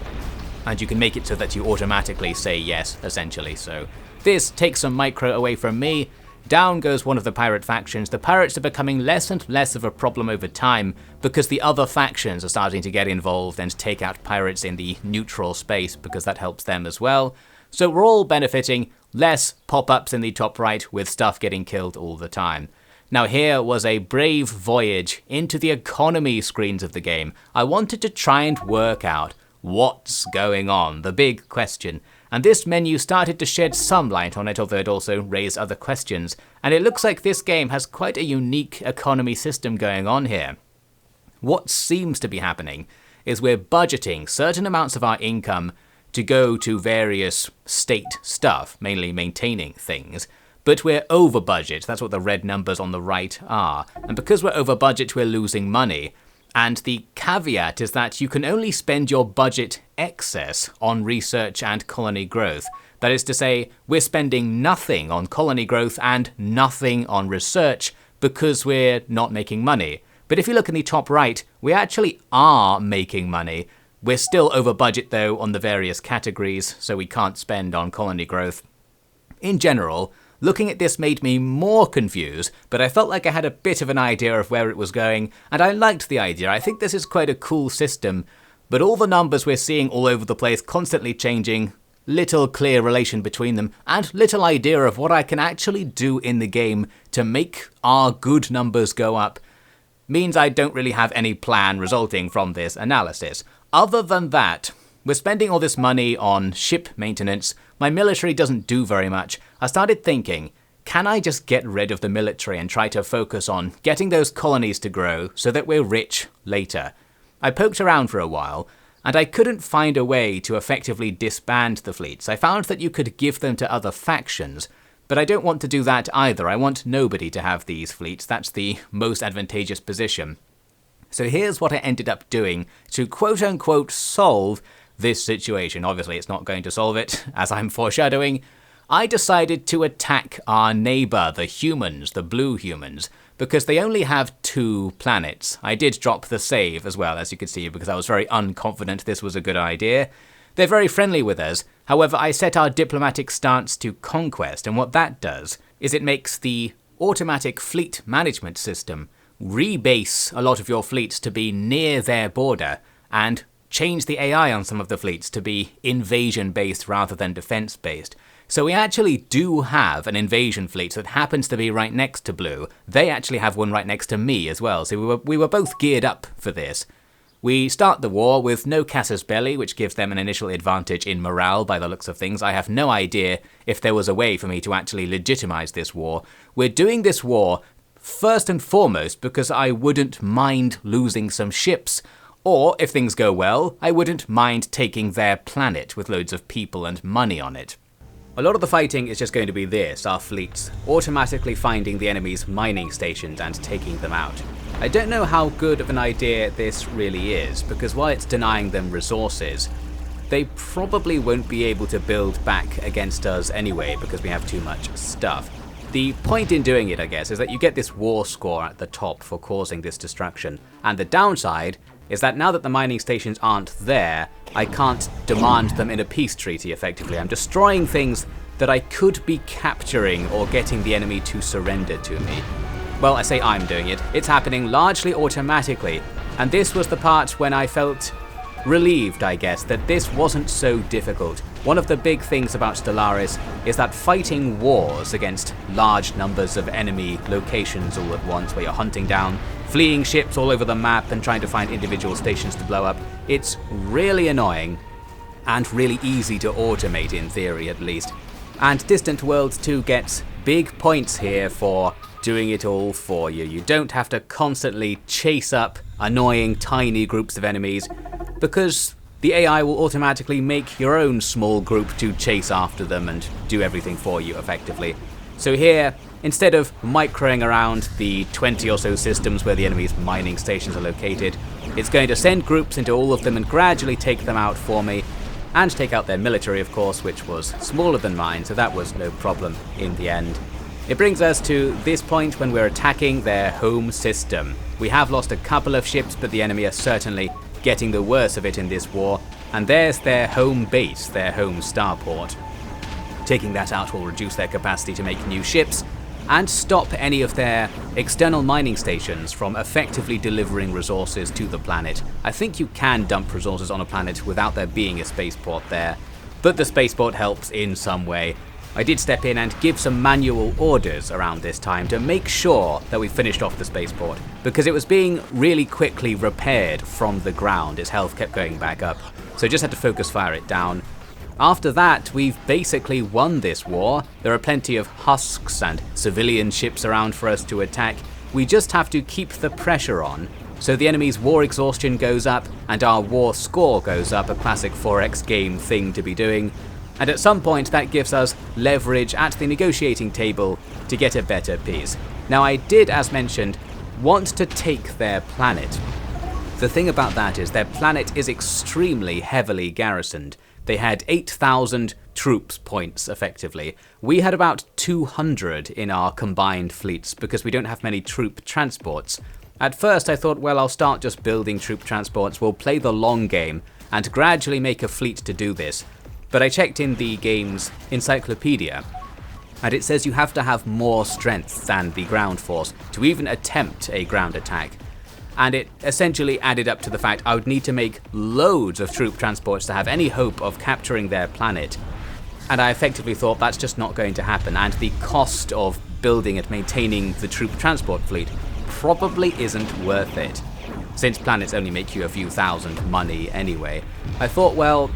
And you can make it so that you automatically say yes, essentially. So this takes some micro away from me, Down goes one of the pirate factions. The pirates are becoming less and less of a problem over time because the other factions are starting to get involved and take out pirates in the neutral space because that helps them as well. So we're all benefiting, less pop-ups in the top right with stuff getting killed all the time. Now here was a brave voyage into the economy screens of the game. I wanted to try and work out what's going on, the big question. And this menu started to shed some light on it, although it also raised other questions. And it looks like this game has quite a unique economy system going on here. What seems to be happening is we're budgeting certain amounts of our income to go to various state stuff, mainly maintaining things. But we're over budget, that's what the red numbers on the right are. And because we're over budget, we're losing money. And the caveat is that you can only spend your budget excess on research and colony growth. That is to say, we're spending nothing on colony growth and nothing on research because we're not making money. But if you look in the top right, we actually are making money. We're still over budget though on the various categories, so we can't spend on colony growth. In general, looking at this made me more confused, but I felt like I had a bit of an idea of where it was going, and I liked the idea. I think this is quite a cool system, but all the numbers we're seeing all over the place, constantly changing, little clear relation between them, and little idea of what I can actually do in the game to make our good numbers go up, means I don't really have any plan resulting from this analysis. Other than that, we're spending all this money on ship maintenance. My military doesn't do very much. I started thinking, can I just get rid of the military and try to focus on getting those colonies to grow so that we're rich later? I poked around for a while, and I couldn't find a way to effectively disband the fleets. I found that you could give them to other factions, but I don't want to do that either. I want nobody to have these fleets. That's the most advantageous position. So here's what I ended up doing to quote-unquote solve this situation. Obviously it's not going to solve it, as I'm foreshadowing. I decided to attack our neighbour, the humans, the blue humans, because they only have 2 planets. I did drop the save as well, as you can see, because I was very unconfident this was a good idea. They're very friendly with us. However, I set our diplomatic stance to conquest, and what that does is it makes the automatic fleet management system rebase a lot of your fleets to be near their border and change the AI on some of the fleets to be invasion-based rather than defense-based. So we actually do have an invasion fleet that happens to be right next to blue. They actually have one right next to me as well, so we were both geared up for this. We start the war with no casus belli, which gives them an initial advantage in morale by the looks of things. I have no idea if there was a way for me to actually legitimize this war. We're doing this war first and foremost because I wouldn't mind losing some ships, or if things go well, I wouldn't mind taking their planet with loads of people and money on it. A lot of the fighting is just going to be this, our fleets automatically finding the enemy's mining stations and taking them out. I don't know how good of an idea this really is, because while it's denying them resources, they probably won't be able to build back against us anyway because we have too much stuff. The point in doing it, I guess, is that you get this war score at the top for causing this destruction, and the downside is that now that the mining stations aren't there, I can't demand them in a peace treaty effectively. I'm destroying things that I could be capturing or getting the enemy to surrender to me. Well, I say I'm doing it. It's happening largely automatically, and this was the part when I felt relieved, I guess, that this wasn't so difficult. One of the big things about Stellaris is that fighting wars against large numbers of enemy locations all at once, where you're hunting down fleeing ships all over the map and trying to find individual stations to blow up, it's really annoying and really easy to automate, in theory at least. And Distant Worlds 2 gets big points here for doing it all for you. You don't have to constantly chase up annoying tiny groups of enemies, because the AI will automatically make your own small group to chase after them and do everything for you effectively. So here, instead of microing around the 20 or so systems where the enemy's mining stations are located, it's going to send groups into all of them and gradually take them out for me, and take out their military, of course, which was smaller than mine, so that was no problem in the end. It brings us to this point when we're attacking their home system. We have lost a couple of ships, but the enemy are certainly getting the worst of it in this war, and there's their home base, their home starport. Taking that out will reduce their capacity to make new ships, and stop any of their external mining stations from effectively delivering resources to the planet. I think you can dump resources on a planet without there being a spaceport there, but the spaceport helps in some way. I did step in and give some manual orders around this time to make sure that we finished off the spaceport, because it was being really quickly repaired from the ground. Its health kept going back up, so just had to focus fire it down. After that, we've basically won this war. There are plenty of husks and civilian ships around for us to attack. We just have to keep the pressure on, so the enemy's war exhaustion goes up and our war score goes up, a classic 4X game thing to be doing. And at some point that gives us leverage at the negotiating table to get a better peace. Now I did, as mentioned, want to take their planet. The thing about that is their planet is extremely heavily garrisoned. They had 8,000 troops points effectively. We had about 200 in our combined fleets because we don't have many troop transports. At first I thought, well, I'll start just building troop transports, we'll play the long game and gradually make a fleet to do this. But I checked in the game's encyclopedia, and it says you have to have more strength than the ground force to even attempt a ground attack. And it essentially added up to the fact I would need to make loads of troop transports to have any hope of capturing their planet. And I effectively thought that's just not going to happen, and the cost of building and maintaining the troop transport fleet probably isn't worth it, since planets only make you a few thousand money anyway. I thought, well,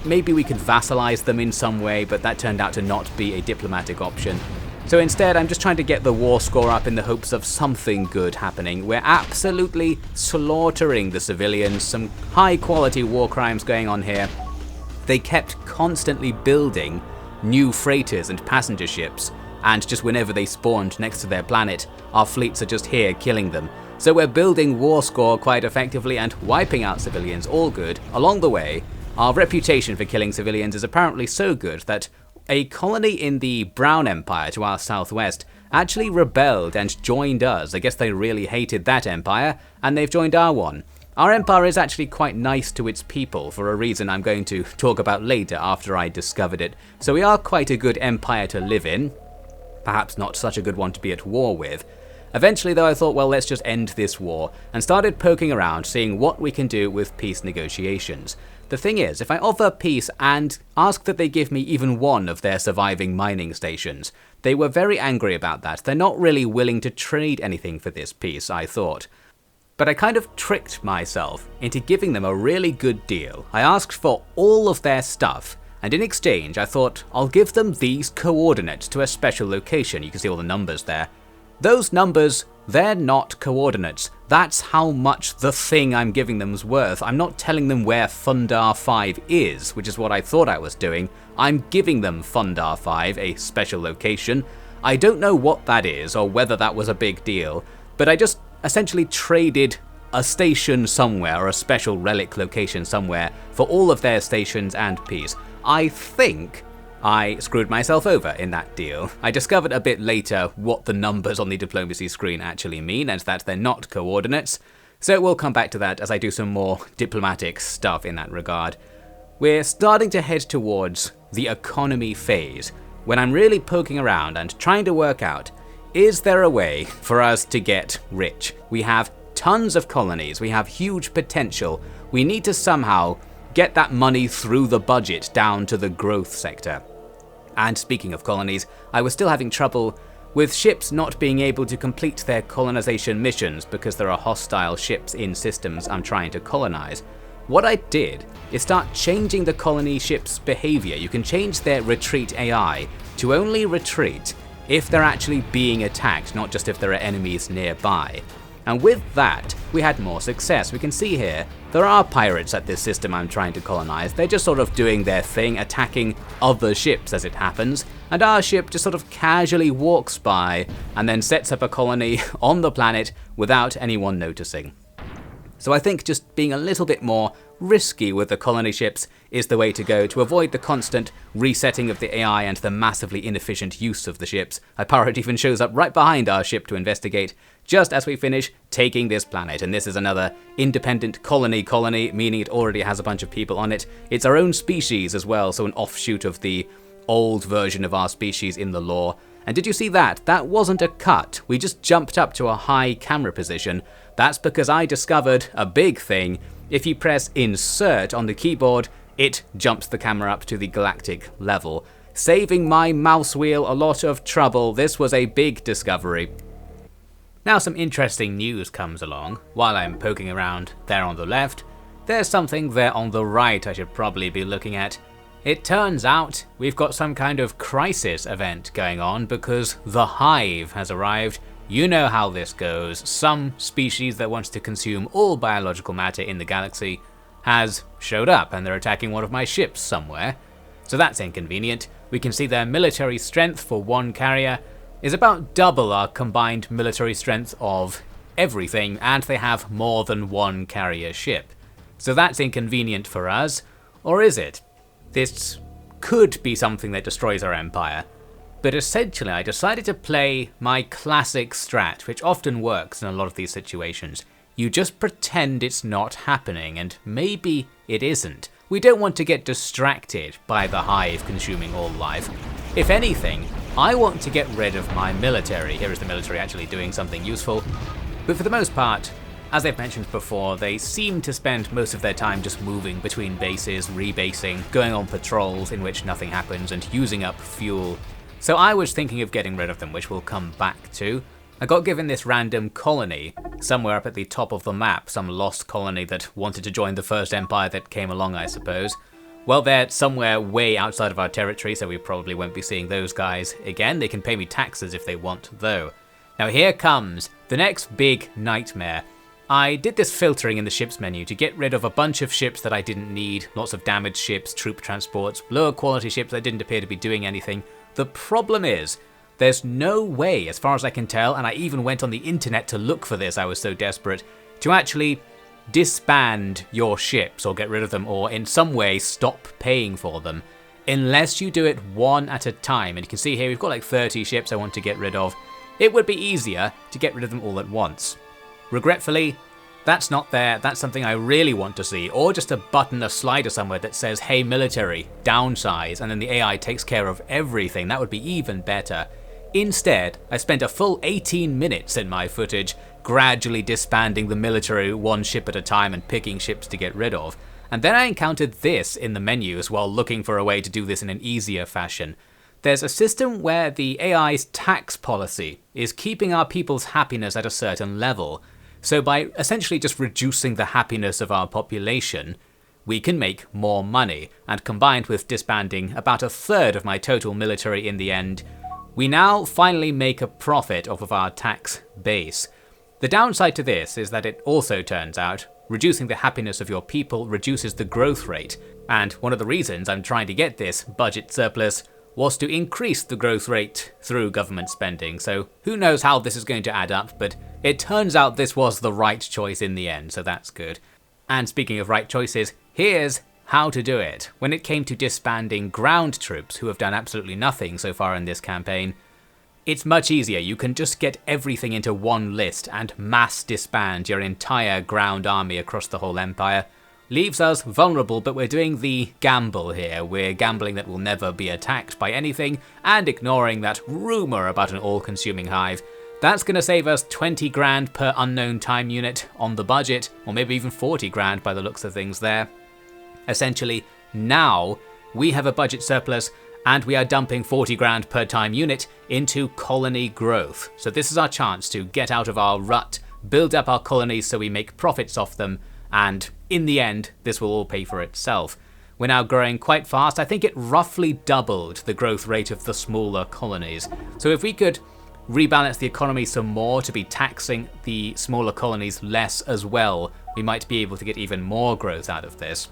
maybe we could vassalize them in some way, but that turned out to not be a diplomatic option. So instead, I'm just trying to get the war score up in the hopes of something good happening. We're absolutely slaughtering the civilians, some high quality war crimes going on here. They kept constantly building new freighters and passenger ships, and just whenever they spawned next to their planet, our fleets are just here killing them. So we're building war score quite effectively and wiping out civilians, all good. Along the way, our reputation for killing civilians is apparently so good that a colony in the Brown Empire to our southwest actually rebelled and joined us. I guess they really hated that empire, and they've joined our one. Our empire is actually quite nice to its people, for a reason I'm going to talk about later after I discovered it. So we are quite a good empire to live in, perhaps not such a good one to be at war with. Eventually though I thought, well, let's just end this war, and started poking around seeing what we can do with peace negotiations. The thing is, if I offer peace and ask that they give me even one of their surviving mining stations, they were very angry about that. They're not really willing to trade anything for this peace, I thought. But I kind of tricked myself into giving them a really good deal. I asked for all of their stuff, and in exchange I thought I'll give them these coordinates to a special location. You can see all the numbers there. Those numbers, they're not coordinates. That's how much the thing I'm giving them's worth. I'm not telling them where Fundar 5 is, which is what I thought I was doing. I'm giving them Fundar 5, a special location. I don't know what that is or whether that was a big deal, but I just essentially traded a station somewhere or a special relic location somewhere for all of their stations and peace. I think I screwed myself over in that deal. I discovered a bit later what the numbers on the diplomacy screen actually mean, and that they're not coordinates, so we'll come back to that as I do some more diplomatic stuff in that regard. We're starting to head towards the economy phase, when I'm really poking around and trying to work out, is there a way for us to get rich? We have tons of colonies, we have huge potential, we need to somehow get that money through the budget down to the growth sector. And speaking of colonies, I was still having trouble with ships not being able to complete their colonization missions because there are hostile ships in systems I'm trying to colonize. What I did is start changing the colony ships' behavior. You can change their retreat AI to only retreat if they're actually being attacked, not just if there are enemies nearby. And with that, we had more success. We can see here, there are pirates at this system I'm trying to colonize. They're just sort of doing their thing, attacking other ships as it happens, and our ship just sort of casually walks by and then sets up a colony on the planet without anyone noticing. So I think just being a little bit more risky with the colony ships is the way to go to avoid the constant resetting of the AI and the massively inefficient use of the ships. A pirate even shows up right behind our ship to investigate, just as we finish taking this planet. And this is another independent colony, meaning it already has a bunch of people on it. It's our own species as well, so an offshoot of the old version of our species in the lore. And did you see that? That wasn't a cut. We just jumped up to a high camera position. That's because I discovered a big thing. If you press insert on the keyboard, it jumps the camera up to the galactic level, saving my mouse wheel a lot of trouble. This was a big discovery. Now some interesting news comes along. While I'm poking around there on the left, there's something there on the right I should probably be looking at. It turns out we've got some kind of crisis event going on because the Hive has arrived. You know how this goes. Some species that wants to consume all biological matter in the galaxy has showed up and they're attacking one of my ships somewhere. So that's inconvenient. We can see their military strength for one carrier is about double our combined military strength of everything, and they have more than one carrier ship. So that's inconvenient for us, or is it? This could be something that destroys our empire. But essentially I decided to play my classic strat, which often works in a lot of these situations. You just pretend it's not happening, and maybe it isn't. We don't want to get distracted by the Hive consuming all life. If anything, I want to get rid of my military. Here is the military actually doing something useful. But for the most part, as I've mentioned before, they seem to spend most of their time just moving between bases, rebasing, going on patrols in which nothing happens, and using up fuel. So I was thinking of getting rid of them, which we'll come back to. I got given this random colony, somewhere up at the top of the map, some lost colony that wanted to join the first empire that came along, I suppose. Well, they're somewhere way outside of our territory, so we probably won't be seeing those guys again. They can pay me taxes if they want, though. Now here comes the next big nightmare. I did this filtering in the ships menu to get rid of a bunch of ships that I didn't need, lots of damaged ships, troop transports, lower quality ships that didn't appear to be doing anything. The problem is, there's no way, as far as I can tell, and I even went on the internet to look for this, I was so desperate, to actually disband your ships or get rid of them or in some way stop paying for them, unless you do it one at a time. And you can see here we've got like 30 ships I want to get rid of. It would be easier to get rid of them all at once. Regretfully, that's not there. That's something I really want to see, or just a button, a slider somewhere that says, hey military, downsize, and then the AI takes care of everything. That would be even better. Instead, I spent a full 18 minutes in my footage gradually disbanding the military one ship at a time and picking ships to get rid of. And then I encountered this in the menus while looking for a way to do this in an easier fashion. There's a system where the AI's tax policy is keeping our people's happiness at a certain level. So by essentially just reducing the happiness of our population, we can make more money. And combined with disbanding about a third of my total military in the end, we now finally make a profit off of our tax base. The downside to this is that it also turns out reducing the happiness of your people reduces the growth rate. And one of the reasons I'm trying to get this budget surplus was to increase the growth rate through government spending. So who knows how this is going to add up, but it turns out this was the right choice in the end, so that's good. And speaking of right choices, here's how to do it. When it came to disbanding ground troops who have done absolutely nothing so far in this campaign, it's much easier. You can just get everything into one list and mass disband your entire ground army across the whole empire. Leaves us vulnerable, but we're doing the gamble here. We're gambling that we'll never be attacked by anything and ignoring that rumor about an all-consuming hive. That's going to save us 20 grand per unknown time unit on the budget, or maybe even 40 grand by the looks of things there. Essentially, now we have a budget surplus and we are dumping 40 grand per time unit into colony growth. So this is our chance to get out of our rut, build up our colonies so we make profits off them, and in the end, this will all pay for itself. We're now growing quite fast. I think it roughly doubled the growth rate of the smaller colonies. So if we could rebalance the economy some more to be taxing the smaller colonies less as well, we might be able to get even more growth out of this.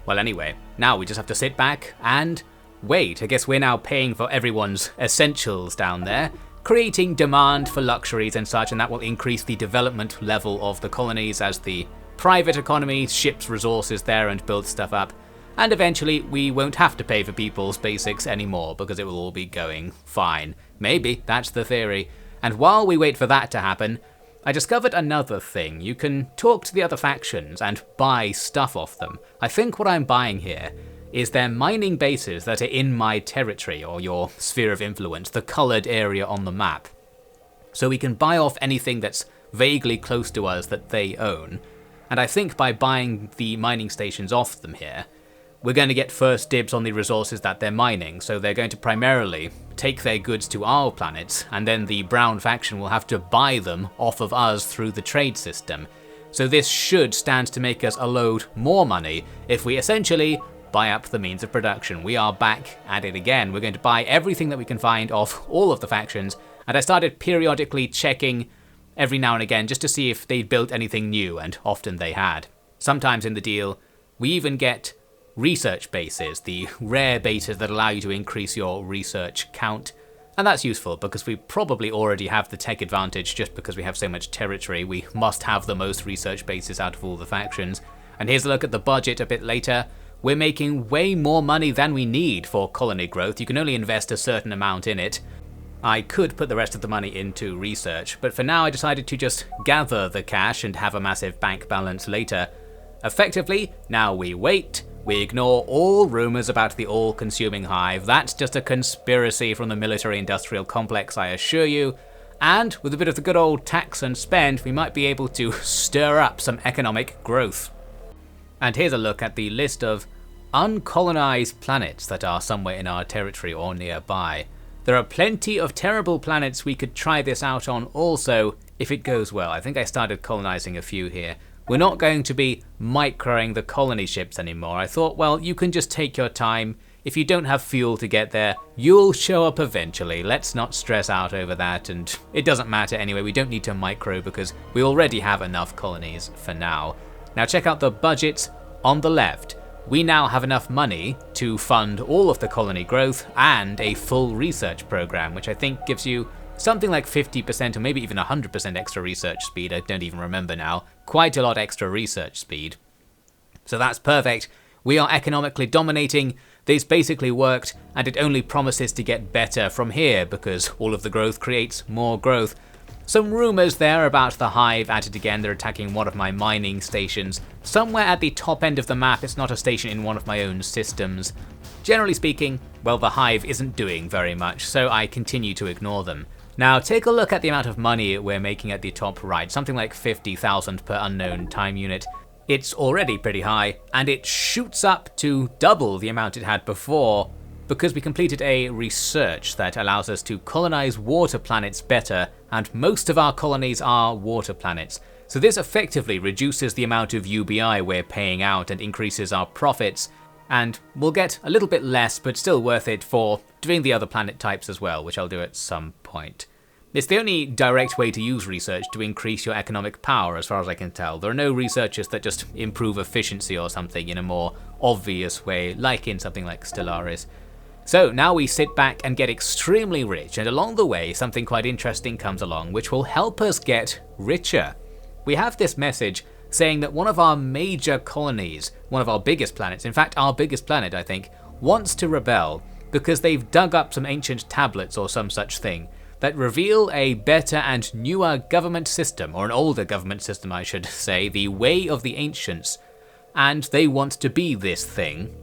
Well anyway, now we just have to sit back and wait. I guess we're now paying for everyone's essentials down there, creating demand for luxuries and such, and that will increase the development level of the colonies as the private economy ships resources there and builds stuff up. And eventually we won't have to pay for people's basics anymore because it will all be going fine. Maybe, that's the theory. And while we wait for that to happen, I discovered another thing. You can talk to the other factions and buy stuff off them. I think what I'm buying here is their mining bases that are in my territory, or your sphere of influence, the coloured area on the map. So we can buy off anything that's vaguely close to us that they own, and I think by buying the mining stations off them here, we're going to get first dibs on the resources that they're mining, so they're going to primarily take their goods to our planets, and then the Brown faction will have to buy them off of us through the trade system. So this should stand to make us a load more money if we essentially buy up the means of production. We are back at it again. We're going to buy everything that we can find off all of the factions, and I started periodically checking every now and again just to see if they'd built anything new, and often they had. Sometimes in the deal, we even get research bases, the rare bases that allow you to increase your research count. And that's useful because we probably already have the tech advantage just because we have so much territory. We must have the most research bases out of all the factions. And here's a look at the budget a bit later. We're making way more money than we need for colony growth. You can only invest a certain amount in it. I could put the rest of the money into research, but for now I decided to just gather the cash and have a massive bank balance later. Effectively, now we wait. We ignore all rumours about the all-consuming hive. That's just a conspiracy from the military-industrial complex, I assure you. And with a bit of the good old tax and spend, we might be able to stir up some economic growth. And here's a look at the list of uncolonized planets that are somewhere in our territory or nearby. There are plenty of terrible planets we could try this out on also, if it goes well. I think I started colonizing a few here. We're not going to be microing the colony ships anymore. I thought, well, you can just take your time. If you don't have fuel to get there, you'll show up eventually. Let's not stress out over that, and it doesn't matter anyway. We don't need to micro because we already have enough colonies for now. Now check out the budgets on the left. We now have enough money to fund all of the colony growth and a full research program, which I think gives you something like 50% or maybe even 100% extra research speed. I don't even remember now. Quite a lot extra research speed. So that's perfect. We are economically dominating. This basically worked, and it only promises to get better from here because all of the growth creates more growth. Some rumours there about the hive at it again. They're attacking one of my mining stations. Somewhere at the top end of the map. It's not a station in one of my own systems. Generally speaking, well, the hive isn't doing very much, so I continue to ignore them. Now take a look at the amount of money we're making at the top right, something like 50,000 per unknown time unit. It's already pretty high, and it shoots up to double the amount it had before because we completed a research that allows us to colonize water planets better, and most of our colonies are water planets. So this effectively reduces the amount of UBI we're paying out and increases our profits, and we'll get a little bit less but still worth it for doing the other planet types as well, which I'll do at some point. It's the only direct way to use research to increase your economic power as far as I can tell. There are no researches that just improve efficiency or something in a more obvious way, like in something like Stellaris. So now we sit back and get extremely rich, and along the way something quite interesting comes along which will help us get richer. We have this message saying that one of our major colonies, one of our biggest planets, in fact our biggest planet I think, wants to rebel because they've dug up some ancient tablets or some such thing that reveal a better and newer government system, or an older government system I should say, the way of the ancients, and they want to be this thing.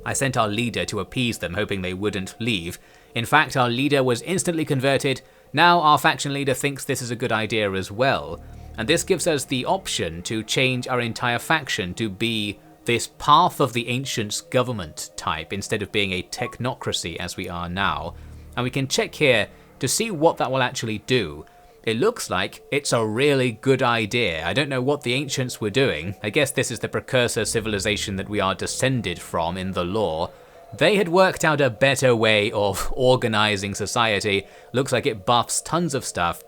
I sent our leader to appease them, hoping they wouldn't leave. In fact, our leader was instantly converted. Now our faction leader thinks this is a good idea as well, and this gives us the option to change our entire faction to be this Path of the Ancients government type instead of being a technocracy as we are now. And we can check here to see what that will actually do. It looks like it's a really good idea. I don't know what the ancients were doing. I guess this is the precursor civilization that we are descended from in the lore. They had worked out a better way of organizing society. Looks like it buffs tons of stuff.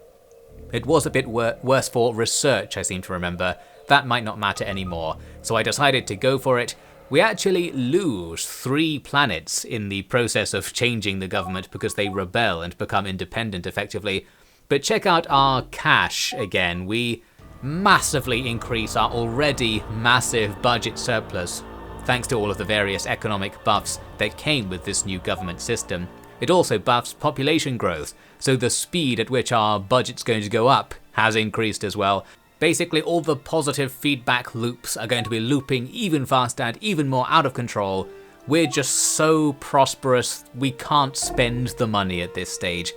It was a bit worse for research, I seem to remember. That might not matter anymore. So I decided to go for it. We actually lose 3 planets in the process of changing the government because they rebel and become independent effectively. But check out our cash again. We massively increase our already massive budget surplus thanks to all of the various economic buffs that came with this new government system. It also buffs population growth, so the speed at which our budget's going to go up has increased as well. Basically, all the positive feedback loops are going to be looping even faster and even more out of control we're just so prosperous, we can't spend the money at this stage.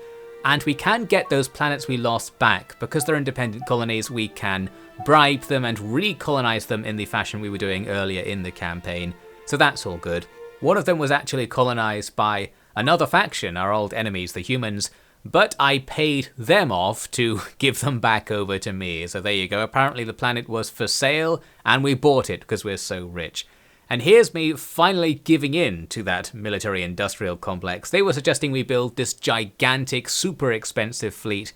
And we can get those planets we lost back. Because they're independent colonies, we can bribe them and recolonize them in the fashion we were doing earlier in the campaign. So that's all good. One of them was actually colonized by another faction, our old enemies, the humans, but I paid them off to give them back over to me. So there you go. Apparently the planet was for sale, and we bought it because we're so rich. And here's me finally giving in to that military-industrial complex. They were suggesting we build this gigantic, super expensive fleet,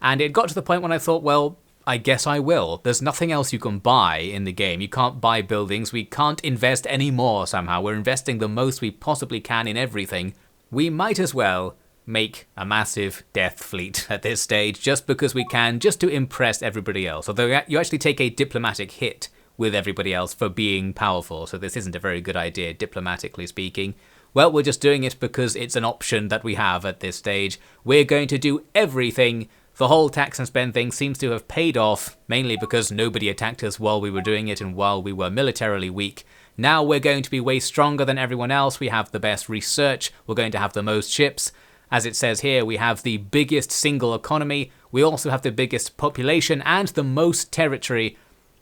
and it got to the point when I thought, well, I guess I will. There's nothing else you can buy in the game. You can't buy buildings. We can't invest any more somehow. We're investing the most we possibly can in everything. We might as well make a massive death fleet at this stage just because we can, just to impress everybody else. Although you actually take a diplomatic hit with everybody else for being powerful, so this isn't a very good idea, diplomatically speaking. Well, we're just doing it because it's an option that we have at this stage. We're going to do everything. The whole tax and spend thing seems to have paid off, mainly because nobody attacked us while we were doing it and while we were militarily weak. Now we're going to be way stronger than everyone else. We have the best research. We're going to have the most ships. As it says here, we have the biggest single economy. We also have the biggest population and the most territory.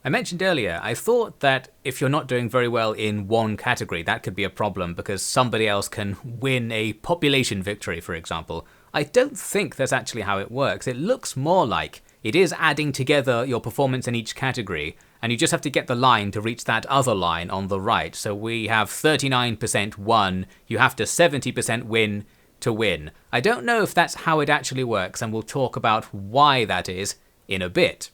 I mentioned earlier, I thought that if you're not doing very well in one category, that could be a problem because somebody else can win a population victory, for example. I don't think that's actually how it works. It looks more like it is adding together your performance in each category, and you just have to get the line to reach that other line on the right. So we have 39% won, you have to 70% win to win. I don't know if that's how it actually works, and we'll talk about why that is in a bit.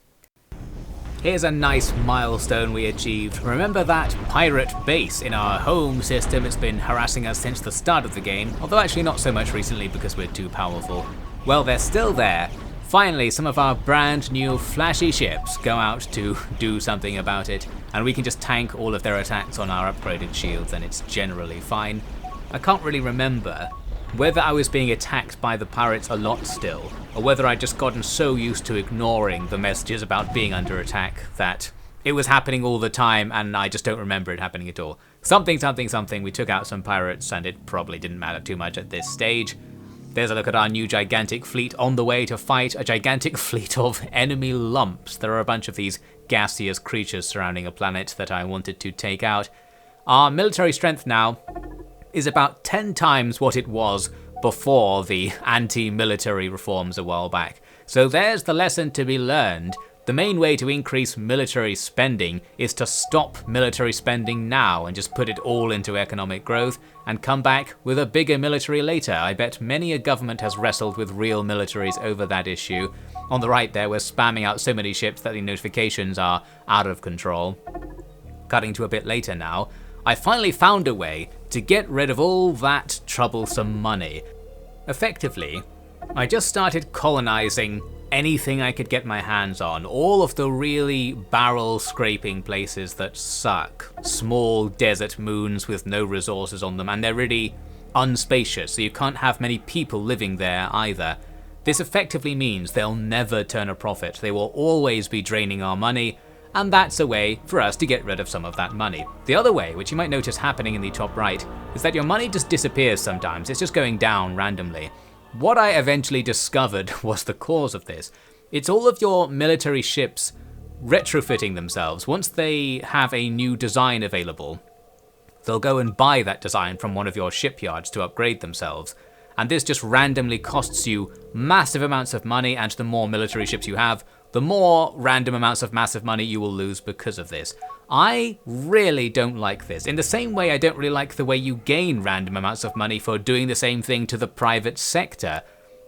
Here's a nice milestone we achieved. Remember that pirate base in our home system? It's been harassing us since the start of the game, although actually not so much recently because we're too powerful. Well, they're still there. Finally, some of our brand new flashy ships go out to do something about it, and we can just tank all of their attacks on our upgraded shields, and it's generally fine. I can't really remember whether I was being attacked by the pirates a lot still, or whether I'd just gotten so used to ignoring the messages about being under attack that it was happening all the time and I just don't remember it happening at all. Something, we took out some pirates and it probably didn't matter too much at this stage. There's a look at our new gigantic fleet on the way to fight a gigantic fleet of enemy lumps. There are a bunch of these gaseous creatures surrounding a planet that I wanted to take out. Our military strength now is about 10 times what it was before the anti-military reforms a while back. So there's the lesson to be learned. The main way to increase military spending is to stop military spending now and just put it all into economic growth and come back with a bigger military later. I bet many a government has wrestled with real militaries over that issue. On the right there, we're spamming out so many ships that the notifications are out of control. Cutting to a bit later now, I finally found a way to get rid of all that troublesome money. Effectively, I just started colonizing anything I could get my hands on, all of the really barrel-scraping places that suck. Small desert moons with no resources on them, and they're really unspacious, so you can't have many people living there either. This effectively means they'll never turn a profit. They will always be draining our money, and that's a way for us to get rid of some of that money. The other way, which you might notice happening in the top right, is that your money just disappears sometimes. It's just going down randomly. What I eventually discovered was the cause of this. It's all of your military ships retrofitting themselves. Once they have a new design available, they'll go and buy that design from one of your shipyards to upgrade themselves. And this just randomly costs you massive amounts of money, and the more military ships you have, the more random amounts of massive money you will lose because of this. I really don't like this. In the same way I don't really like the way you gain random amounts of money for doing the same thing to the private sector.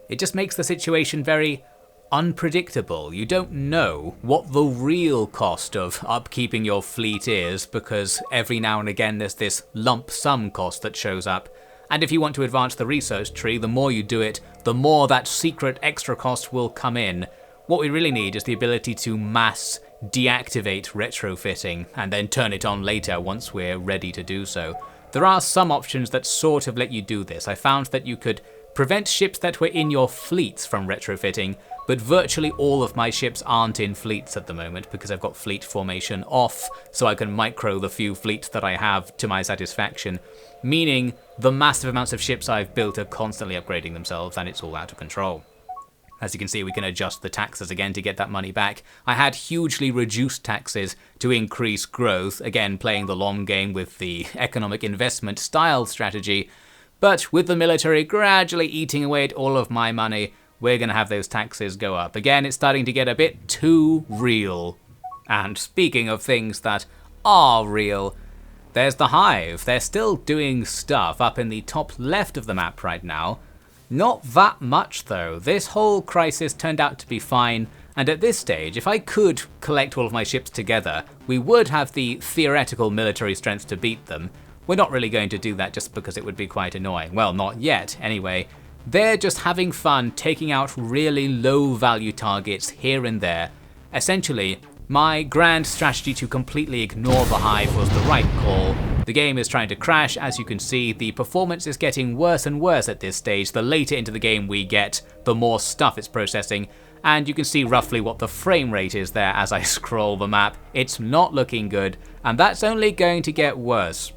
It just makes the situation very unpredictable. You don't know what the real cost of upkeeping your fleet is, because every now and again there's this lump sum cost that shows up. And if you want to advance the research tree, the more you do it, the more that secret extra cost will come in. What we really need is the ability to mass deactivate retrofitting and then turn it on later once we're ready to do so. There are some options that sort of let you do this. I found that you could prevent ships that were in your fleets from retrofitting, but virtually all of my ships aren't in fleets at the moment because I've got fleet formation off, so I can micro the few fleets that I have to my satisfaction, meaning the massive amounts of ships I've built are constantly upgrading themselves and it's all out of control. As you can see, we can adjust the taxes again to get that money back. I had hugely reduced taxes to increase growth, again playing the long game with the economic investment style strategy, but with the military gradually eating away at all of my money, we're going to have those taxes go up. Again, it's starting to get a bit too real. And speaking of things that are real, there's the Hive. They're still doing stuff up in the top left of the map right now. Not that much though. This whole crisis turned out to be fine, and at this stage, if I could collect all of my ships together, we would have the theoretical military strength to beat them. We're not really going to do that just because it would be quite annoying. Well, not yet, anyway. They're just having fun taking out really low value targets here and there. Essentially, my grand strategy to completely ignore the Hive was the right call. The game is trying to crash. As you can see, the performance is getting worse and worse at this stage. The later into the game we get, the more stuff it's processing. And you can see roughly what the frame rate is there as I scroll the map. It's not looking good, and that's only going to get worse.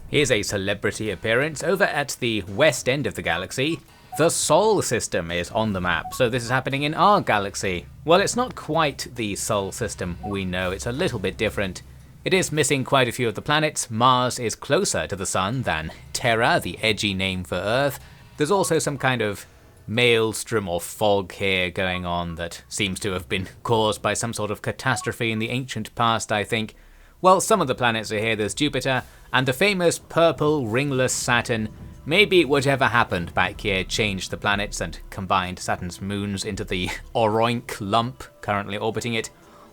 Here's a celebrity appearance over at the west end of the galaxy. The Sol system is on the map, so this is happening in our galaxy. Well, it's not quite the Sol system we know, it's a little bit different. It is missing quite a few of the planets. Mars is closer to the Sun than Terra, the edgy name for Earth. There's also some kind of maelstrom or fog here going on that seems to have been caused by some sort of catastrophe in the ancient past, I think. Well, some of the planets are here. There's Jupiter and the famous purple ringless Saturn. Maybe whatever happened back here changed the planets and combined Saturn's moons into the Oroink lump currently orbiting it.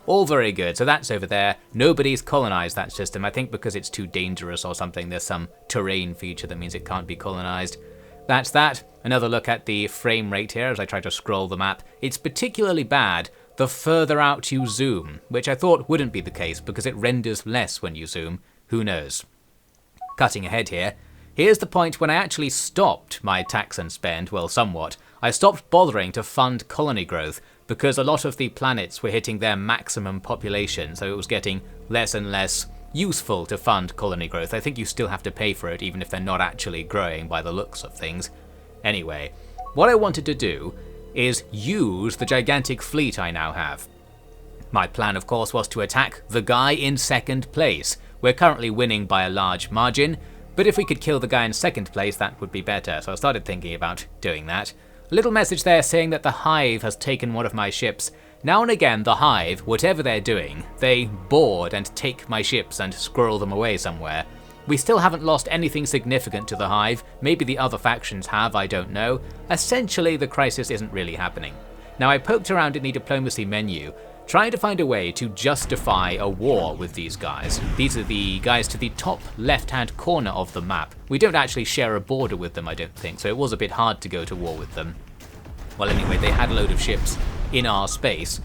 All very good, so that's over there. Nobody's colonized that system, I think because it's too dangerous or something. There's some terrain feature that means it can't be colonized. That's that. Another look at the frame rate here as I try to scroll the map. It's particularly bad the further out you zoom, which I thought wouldn't be the case because it renders less when you zoom. Who knows? Cutting ahead here. Here's the point when I actually stopped my tax and spend, well somewhat. I stopped bothering to fund colony growth because a lot of the planets were hitting their maximum population, so it was getting less and less useful to fund colony growth. I think you still have to pay for it even if they're not actually growing by the looks of things. Anyway, what I wanted to do is use the gigantic fleet I now have. My plan of course was to attack the guy in second place. We're currently winning by a large margin, but if we could kill the guy in second place that would be better, so I started thinking about doing that. A little message there saying that the Hive has taken one of my ships. Now and again the Hive, whatever they're doing, they board and take my ships and squirrel them away somewhere. We still haven't lost anything significant to the Hive. Maybe the other factions have, I don't know. Essentially the crisis isn't really happening. Now I poked around in the diplomacy menu, trying to find a way to justify a war with these guys. These are the guys to the top left-hand corner of the map. We don't actually share a border with them, I don't think, so it was a bit hard to go to war with them. Well anyway, they had a load of ships in our space.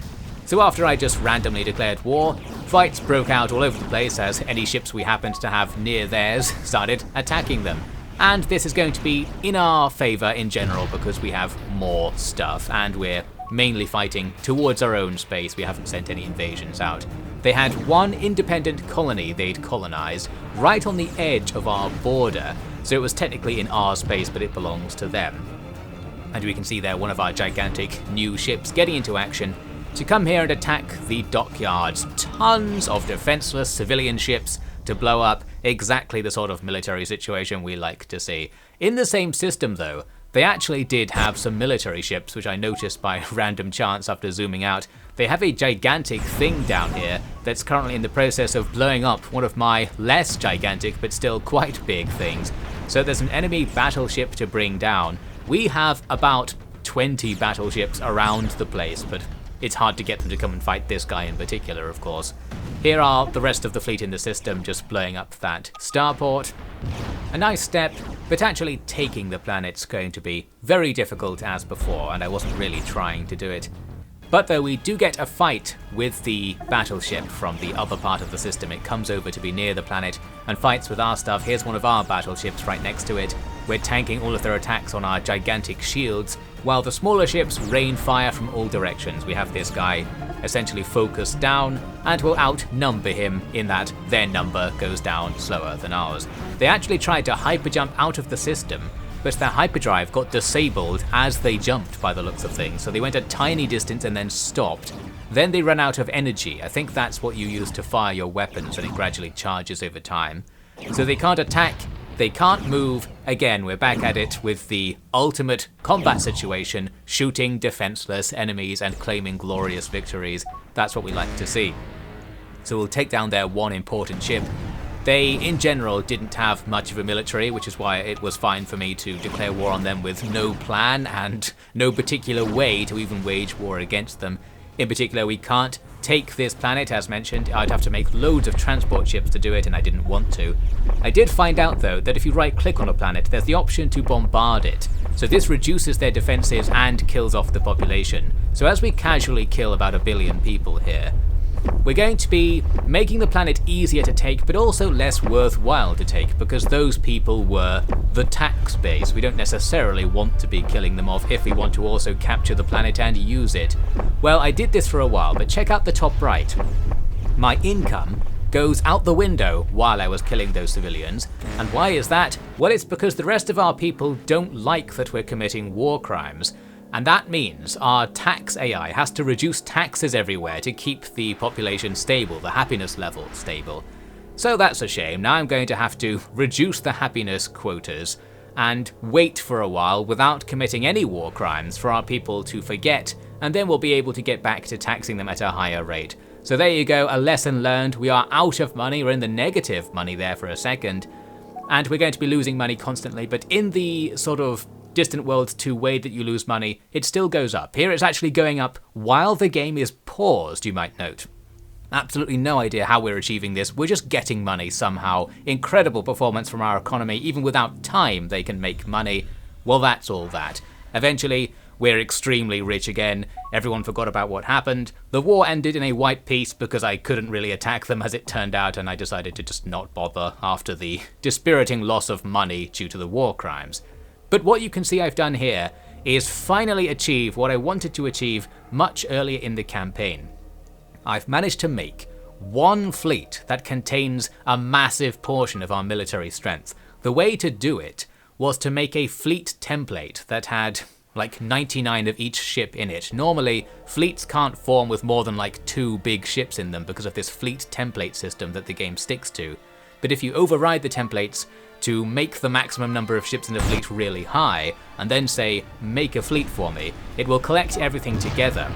So after I just randomly declared war, fights broke out all over the place as any ships we happened to have near theirs started attacking them. And this is going to be in our favour in general because we have more stuff and we're mainly fighting towards our own space. We haven't sent any invasions out. They had one independent colony they'd colonized right on the edge of our border, so it was technically in our space but it belongs to them. And we can see there one of our gigantic new ships getting into action to come here and attack the dockyards. Tons of defenseless civilian ships to blow up, exactly the sort of military situation we like to see. In the same system though, they actually did have some military ships, which I noticed by random chance after zooming out. They have a gigantic thing down here that's currently in the process of blowing up one of my less gigantic but still quite big things. So there's an enemy battleship to bring down. We have about 20 battleships around the place, but it's hard to get them to come and fight this guy in particular, of course. Here are the rest of the fleet in the system just blowing up that starport. A nice step, but actually taking the planet's going to be very difficult as before, and I wasn't really trying to do it. But though we do get a fight with the battleship from the other part of the system, it comes over to be near the planet and fights with our stuff. Here's one of our battleships right next to it. we're tanking all of their attacks on our gigantic shields, while the smaller ships rain fire from all directions. We have this guy essentially focused down, and will outnumber him in that their number goes down slower than ours. They actually tried to hyperjump out of the system, but their hyperdrive got disabled as they jumped by the looks of things, so they went a tiny distance and then stopped. Then they run out of energy. I think that's what you use to fire your weapons, and it gradually charges over time. So they can't attack, they can't move. Again, we're back at it with the ultimate combat situation, shooting defenseless enemies and claiming glorious victories. That's what we like to see. So we'll take down their one important ship. They, in general, didn't have much of a military, which is why it was fine for me to declare war on them with no plan and no particular way to even wage war against them. In particular, we can't take this planet, as mentioned. I'd have to make loads of transport ships to do it, and I didn't want to. I did find out, though, that if you right-click on a planet, there's the option to bombard it. So this reduces their defenses and kills off the population. So as we casually kill about 1 billion people here, we're going to be making the planet easier to take, but also less worthwhile to take, because those people were the tax base. We don't necessarily want to be killing them off if we want to also capture the planet and use it. Well, I did this for a while, but check out the top right. My income goes out the window while I was killing those civilians. And why is that? Well, it's because the rest of our people don't like that we're committing war crimes. And that means our tax AI has to reduce taxes everywhere to keep the population stable, the happiness level stable. So that's a shame. Now I'm going to have to reduce the happiness quotas and wait for a while without committing any war crimes for our people to forget, and then we'll be able to get back to taxing them at a higher rate. So there you go, a lesson learned. We are out of money, we're in the negative money there for a second, and we're going to be losing money constantly, but in the sort of Distant Worlds 2 way that you lose money, it still goes up. Here it's actually going up while the game is paused, you might note. Absolutely no idea how we're achieving this, we're just getting money somehow. Incredible performance from our economy, even without time they can make money. Well, that's all that. Eventually, we're extremely rich again, everyone forgot about what happened. The war ended in a white peace because I couldn't really attack them as it turned out, and I decided to just not bother after the dispiriting loss of money due to the war crimes. But what you can see I've done here is finally achieve what I wanted to achieve much earlier in the campaign. I've managed to make one fleet that contains a massive portion of our military strength. The way to do it was to make a fleet template that had like 99 of each ship in it. Normally, fleets can't form with more than like 2 big ships in them because of this fleet template system that the game sticks to. But if you override the templates to make the maximum number of ships in the fleet really high, and then say, make a fleet for me, it will collect everything together.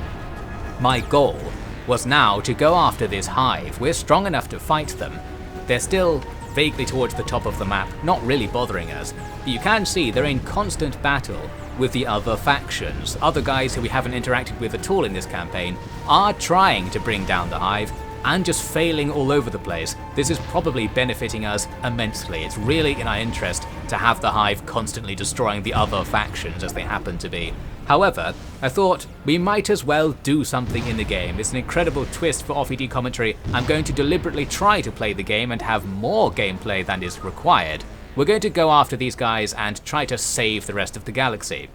My goal was now to go after this hive. We're strong enough to fight them. They're still vaguely towards the top of the map, not really bothering us. But you can see they're in constant battle with the other factions. Other guys who we haven't interacted with at all in this campaign are trying to bring down the hive, and just failing all over the place. This is probably benefiting us immensely. It's really in our interest to have the hive constantly destroying the other factions as they happen to be. However, I thought we might as well do something in the game. It's an incredible twist for OFFED commentary. I'm going to deliberately try to play the game and have more gameplay than is required. We're going to go after these guys and try to save the rest of the galaxy.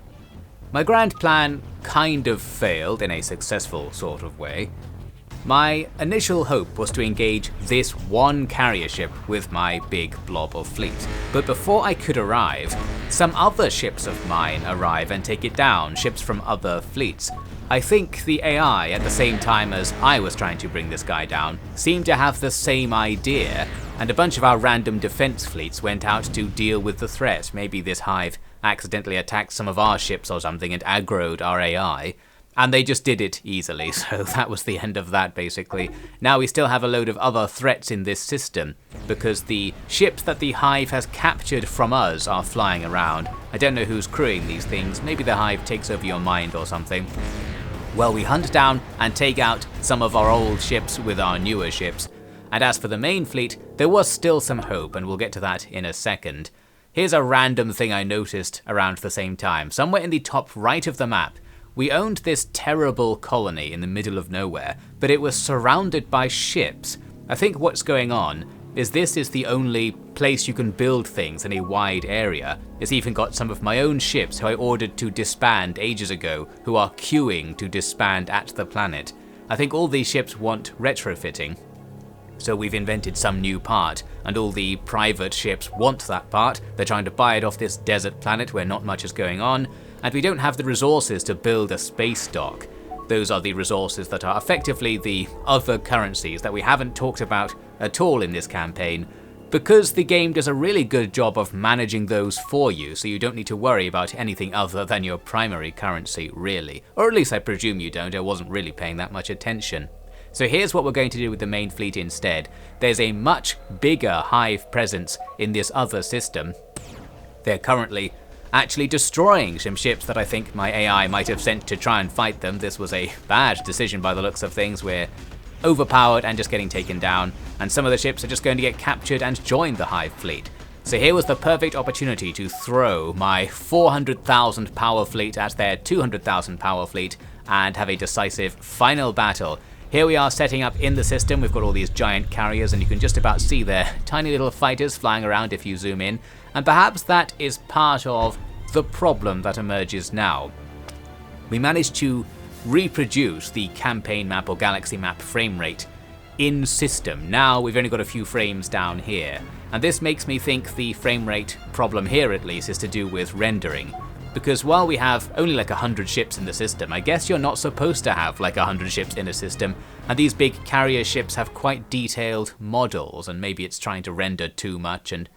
My grand plan kind of failed in a successful sort of way. My initial hope was to engage this one carrier ship with my big blob of fleet, but before I could arrive, some other ships of mine arrive and take it down, ships from other fleets. I think the AI, at the same time as I was trying to bring this guy down, seemed to have the same idea, and a bunch of our random defense fleets went out to deal with the threat. Maybe this hive accidentally attacked some of our ships or something and aggroed our AI. And they just did it easily, so that was the end of that basically. Now we still have a load of other threats in this system, because the ships that the Hive has captured from us are flying around. I don't know who's crewing these things, maybe the Hive takes over your mind or something. Well, we hunt down and take out some of our old ships with our newer ships. And as for the main fleet, there was still some hope, and we'll get to that in a second. Here's a random thing I noticed around the same time. Somewhere in the top right of the map, we owned this terrible colony in the middle of nowhere, but it was surrounded by ships. I think what's going on is this is the only place you can build things in a wide area. It's even got some of my own ships who I ordered to disband ages ago, who are queuing to disband at the planet. I think all these ships want retrofitting. So we've invented some new part, and all the private ships want that part. They're trying to buy it off this desert planet where not much is going on, and we don't have the resources to build a space dock. Those are the resources that are effectively the other currencies that we haven't talked about at all in this campaign, because the game does a really good job of managing those for you, so you don't need to worry about anything other than your primary currency, really. Or at least I presume you don't. I wasn't really paying that much attention. So here's what we're going to do with the main fleet instead. There's a much bigger hive presence in this other system. They're currently actually destroying some ships that I think my AI might have sent to try and fight them. This was a bad decision by the looks of things. We're overpowered and just getting taken down, and some of the ships are just going to get captured and join the hive fleet. So here was the perfect opportunity to throw my 400,000 power fleet at their 200,000 power fleet and have a decisive final battle. Here we are setting up in the system. We've got all these giant carriers, and you can just about see their tiny little fighters flying around if you zoom in. And perhaps that is part of the problem that emerges now. We managed to reproduce the campaign map or galaxy map frame rate in system. Now we've only got a few frames down here, and this makes me think the frame rate problem here at least is to do with rendering. Because while we have only like 100 ships in the system, I guess you're not supposed to have like 100 ships in a system, and these big carrier ships have quite detailed models, and maybe it's trying to render too much, and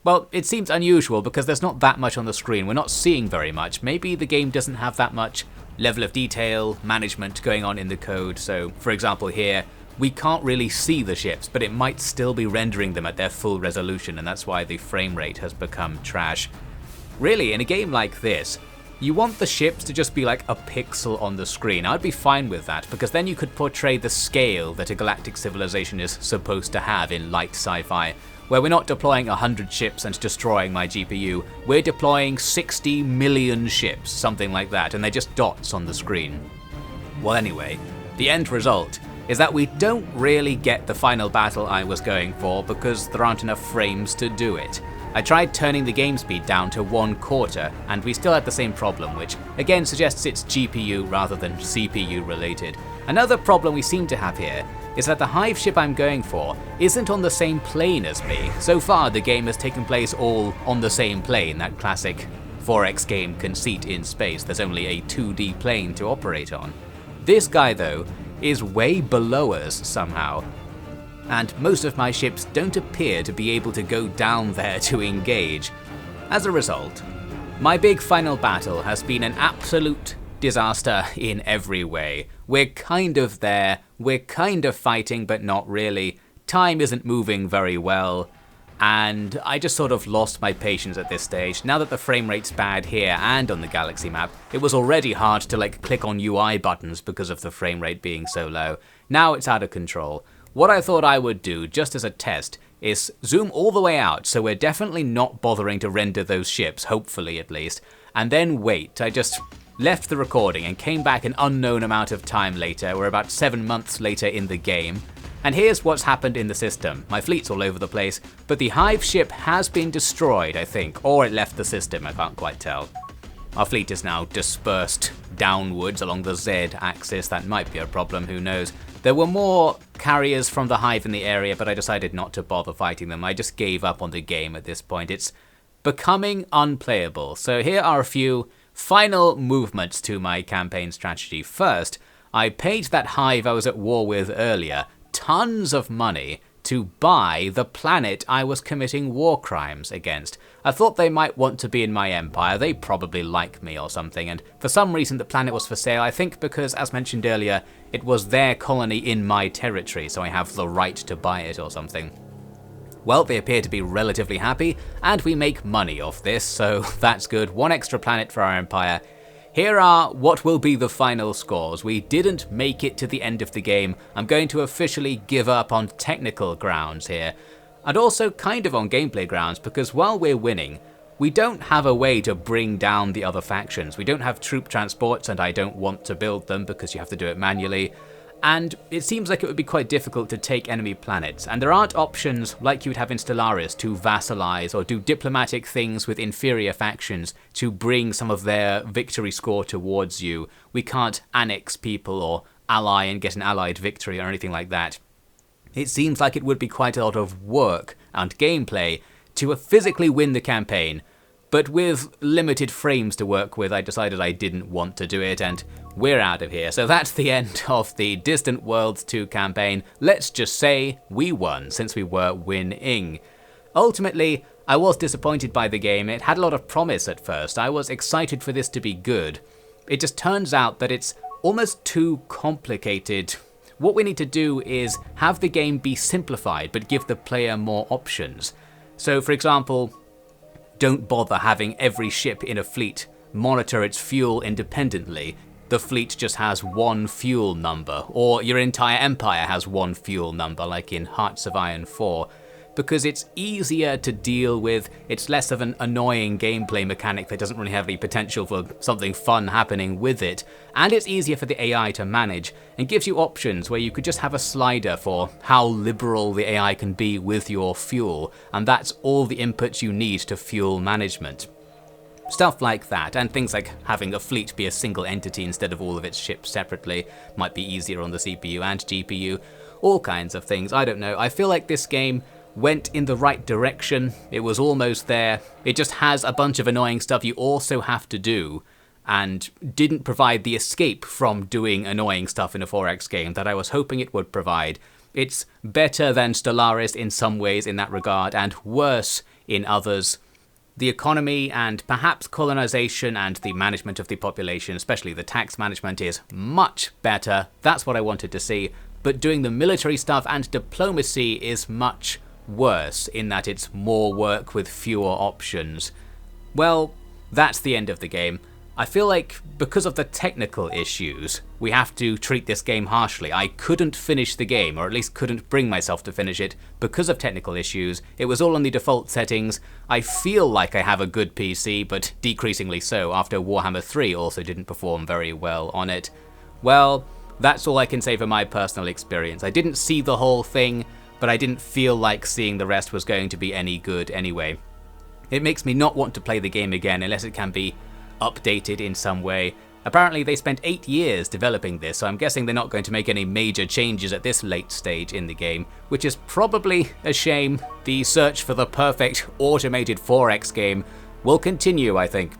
well, it seems unusual because there's not that much on the screen. We're not seeing very much. Maybe the game doesn't have that much level of detail management going on in the code. So for example here, we can't really see the ships, but it might still be rendering them at their full resolution, and that's why the frame rate has become trash. Really, in a game like this, you want the ships to just be like a pixel on the screen. I'd be fine with that, because then you could portray the scale that a galactic civilization is supposed to have in light sci-fi, where we're not deploying 100 ships and destroying my GPU, we're deploying 60 million ships, something like that, and they're just dots on the screen. Well anyway, the end result is that we don't really get the final battle I was going for because there aren't enough frames to do it. I tried turning the game speed down to 1/4 and we still had the same problem, which again suggests it's GPU rather than CPU related. Another problem we seem to have here is that the hive ship I'm going for isn't on the same plane as me. So far the game has taken place all on the same plane, that classic 4X game conceit in space. There's only a 2D plane to operate on. This guy though is way below us somehow, and most of my ships don't appear to be able to go down there to engage. As a result, my big final battle has been an absolute disaster in every way. We're kind of there, we're kind of fighting but not really, time isn't moving very well, and I just sort of lost my patience at this stage. Now that the frame rate's bad here and on the galaxy map, it was already hard to click on UI buttons because of the frame rate being so low. Now it's out of control. What I thought I would do, just as a test, is zoom all the way out, so we're definitely not bothering to render those ships, hopefully at least, and then wait. I just left the recording and came back an unknown amount of time later. We're about 7 months later in the game. And here's what's happened in the system. My fleet's all over the place, but the hive ship has been destroyed, I think, or it left the system, I can't quite tell. Our fleet is now dispersed downwards along the Z axis. That might be a problem, who knows. There were more carriers from the hive in the area, but I decided not to bother fighting them. I just gave up on the game at this point. It's becoming unplayable. So here are a few final movements to my campaign strategy. First, I paid that hive I was at war with earlier tons of money to buy the planet I was committing war crimes against. I thought they might want to be in my empire. They probably like me or something, and for some reason the planet was for sale. I think because, as mentioned earlier, it was their colony in my territory, so I have the right to buy it or something. Well, they appear to be relatively happy, and we make money off this, so that's good. One extra planet for our empire. Here are what will be the final scores. We didn't make it to the end of the game. I'm going to officially give up on technical grounds here, and also kind of on gameplay grounds, because while we're winning, we don't have a way to bring down the other factions. We don't have troop transports, and I don't want to build them because you have to do it manually. and it seems like it would be quite difficult to take enemy planets, and there aren't options like you would have in Stellaris to vassalize or do diplomatic things with inferior factions to bring some of their victory score towards you. We can't annex people or ally and get an allied victory or anything like that. It seems like it would be quite a lot of work and gameplay to physically win the campaign, but with limited frames to work with, I decided I didn't want to do it, and we're out of here. So that's the end of the Distant Worlds 2 campaign. Let's just say we won, since we were winning. Ultimately, I was disappointed by the game. It had a lot of promise at first. I was excited for this to be good. It just turns out that it's almost too complicated. What we need to do is have the game be simplified, but give the player more options. So, for example, don't bother having every ship in a fleet monitor its fuel independently. The fleet just has one fuel number, or your entire empire has one fuel number, like in Hearts of Iron 4, because it's easier to deal with. It's less of an annoying gameplay mechanic that doesn't really have any potential for something fun happening with it, and it's easier for the AI to manage, and gives you options where you could just have a slider for how liberal the AI can be with your fuel, and that's all the inputs you need to fuel management. Stuff like that, and things like having a fleet be a single entity instead of all of its ships separately might be easier on the CPU and GPU, all kinds of things. I don't know. I feel like this game went in the right direction. It was almost there. It just has a bunch of annoying stuff you also have to do, and didn't provide the escape from doing annoying stuff in a 4X game that I was hoping it would provide. It's better than Stellaris in some ways in that regard, and worse in others. The economy and perhaps colonization and the management of the population, especially the tax management, is much better. That's what I wanted to see. But doing the military stuff and diplomacy is much worse in that it's more work with fewer options. Well, that's the end of the game. I feel like because of the technical issues, we have to treat this game harshly. I couldn't finish the game, or at least couldn't bring myself to finish it because of technical issues. It was all on the default settings. I feel like I have a good PC, but decreasingly so after Warhammer 3 also didn't perform very well on it. Well, that's all I can say for my personal experience. I didn't see the whole thing, but I didn't feel like seeing the rest was going to be any good anyway. It makes me not want to play the game again unless it can be updated in some way. Apparently they spent 8 years developing this, so I'm guessing they're not going to make any major changes at this late stage in the game, which is probably a shame. The search for the perfect automated 4X game will continue, I think.